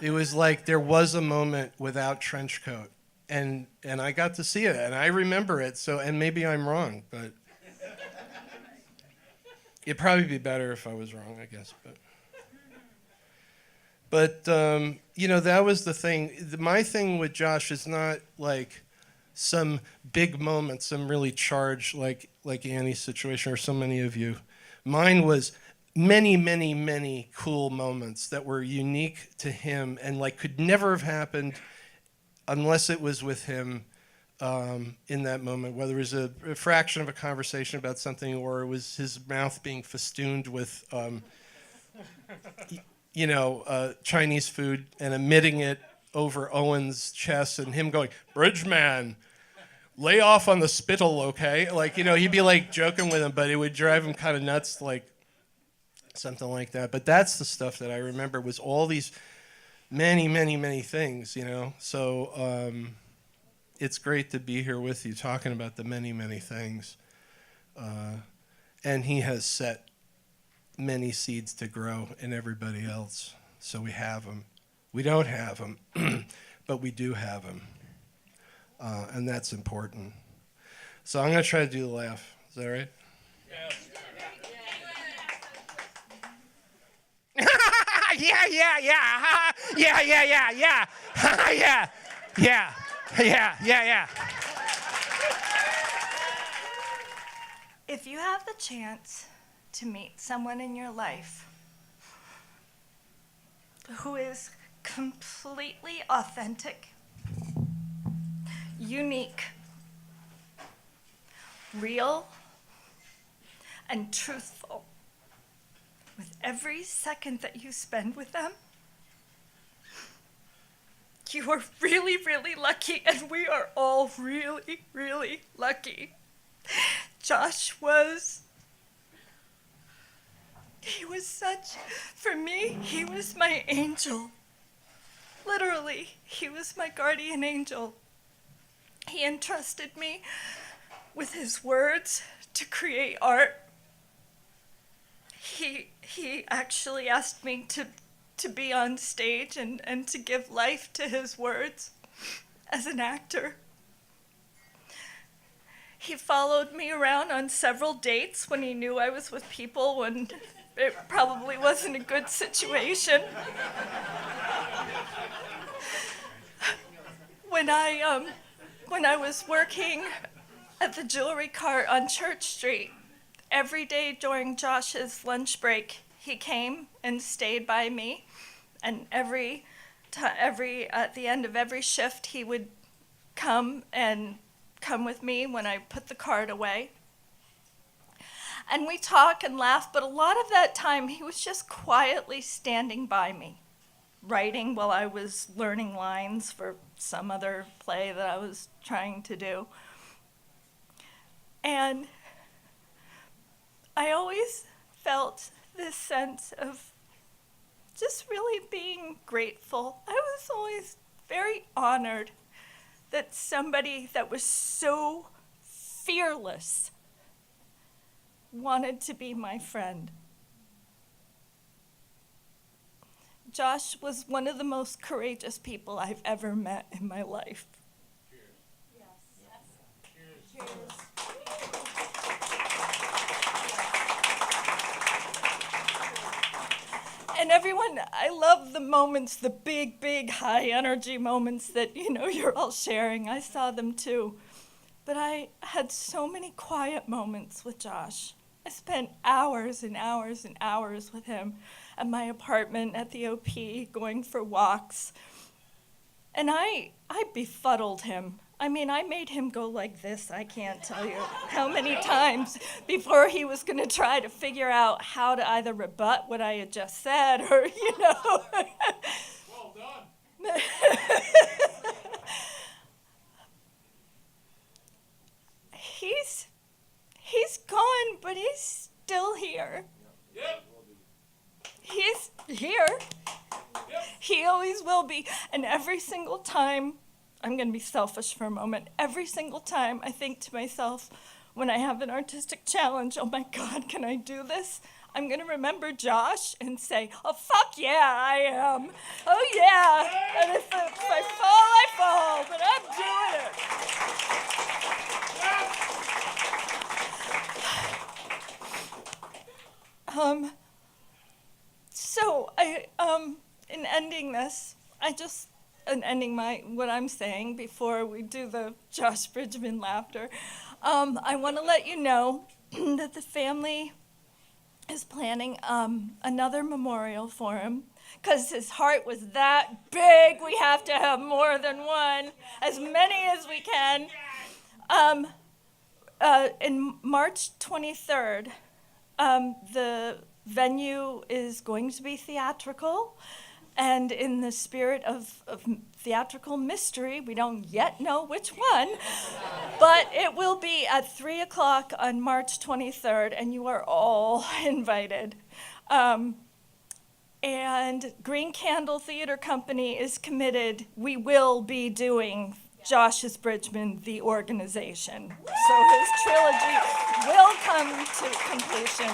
It was like there was a moment without trench coat. And I got to see it, and I remember it. So, and maybe I'm wrong, but it'd probably be better if I was wrong, I guess. But that was the thing. My thing with Josh is not like some big moment, some really charged, like Annie's situation or so many of you. Mine was many, many, many cool moments that were unique to him and like could never have happened unless it was with him, in that moment, whether it was a fraction of a conversation about something or it was his mouth being festooned with, Chinese food and emitting it over Owen's chest and him going, Bridgman, lay off on the spittle, okay? Like, he'd be like joking with him, but it would drive him kind of nuts, like something like that. But that's the stuff that I remember was all these many, many, many things, So it's great to be here with you talking about the many, many things. And he has set many seeds to grow in everybody else. So we have them. We don't have them, but we do have them. And that's important. So I'm going to try to do the laugh. Is that right? Yeah, yeah, yeah. Yeah, yeah, yeah, yeah. Yeah, yeah, yeah, yeah, yeah. If you have the chance to meet someone in your life who is completely authentic, unique, real, and truthful with every second that you spend with them, you are really, really lucky, and we are all really, really lucky. Josh was for me, he was my angel. Literally, he was my guardian angel. He entrusted me with his words to create art. He actually asked me to be on stage and to give life to his words as an actor. He followed me around on several dates when he knew I was with people when it probably wasn't a good situation. When I was working at the jewelry cart on Church Street, every day during Josh's lunch break, he came and stayed by me, and at the end of every shift, he would come with me when I put the cart away. And we talk and laugh, but a lot of that time he was just quietly standing by me, writing while I was learning lines for some other play that I was trying to do. And I always felt this sense of just really being grateful. I was always very honored that somebody that was so fearless wanted to be my friend. Josh was one of the most courageous people I've ever met in my life. Cheers. Yes. Cheers. And everyone, I love the moments, the big, big, high energy moments that, you're all sharing. I saw them too. But I had so many quiet moments with Josh. I spent hours and hours and hours with him at my apartment at the OP, going for walks. And I befuddled him. I mean, I made him go like this. I can't tell you how many times before he was going to try to figure out how to either rebut what I had just said or, Well done. He's gone, but he's still here. Yep. He's here. Yep. He always will be. And every single time, I'm going to be selfish for a moment, every single time I think to myself, when I have an artistic challenge, oh my God, can I do this? I'm going to remember Josh and say, oh, fuck yeah, I am. Oh yeah. And if I fall, but I'm doing it. So in ending this, ending what I'm saying before we do the Josh Bridgman laughter, I want to let you know that the family is planning another memorial for him because his heart was that big. We have to have more than one, as many as we can. In March 23rd, the venue is going to be theatrical, and in the spirit of theatrical mystery, we don't yet know which one, but it will be at 3 o'clock on March 23rd, and you are all invited. And Green Candle Theater Company is committed. We will be doing Josh's Bridgman, the organization. So his trilogy will come to completion.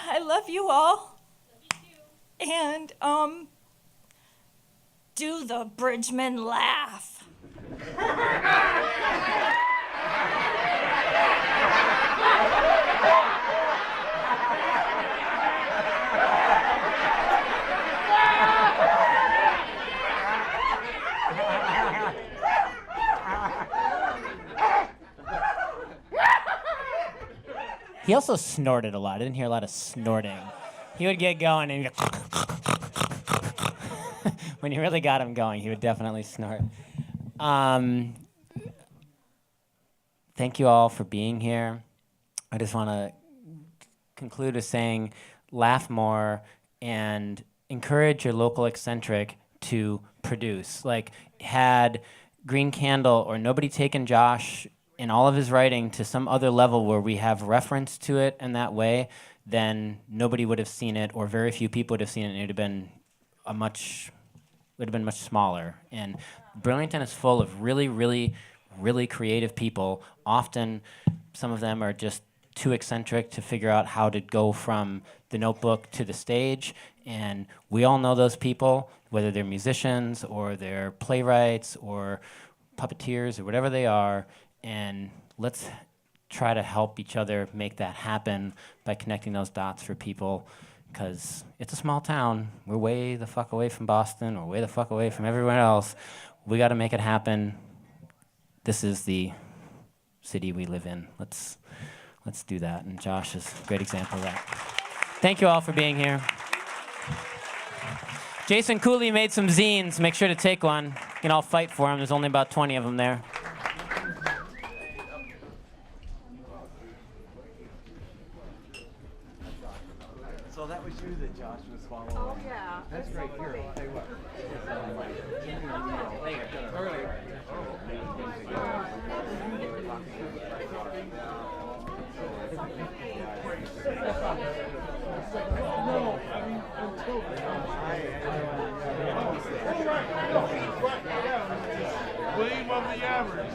I love you all. And do the Bridgman laugh. He also snorted a lot. I didn't hear a lot of snorting. He would get going and when you really got him going, he would definitely snort. Thank you all for being here. I just want to conclude with saying laugh more and encourage your local eccentric to produce. Like, had Green Candle or nobody taken Josh in all of his writing to some other level where we have reference to it in that way, then nobody would have seen it, or very few people would have seen it, and it would have been much smaller. And Burlington is full of really, really, really creative people. Often, some of them are just too eccentric to figure out how to go from the notebook to the stage, and we all know those people, whether they're musicians or they're playwrights or puppeteers or whatever they are, and let's try to help each other make that happen by connecting those dots for people, because it's a small town. We're way the fuck away from Boston, or way the fuck away from everywhere else. We got to make it happen. This is the city we live in. Let's do that, and Josh is a great example of that. Thank you all for being here. Jason Cooley made some zines. Make sure to take one. You can all fight for them. There's only about 20 of them there. So that was you that Josh was following. Oh, yeah. That's great. Here, I'll tell you what. Earlier. No, I mean, until William of the Yammers.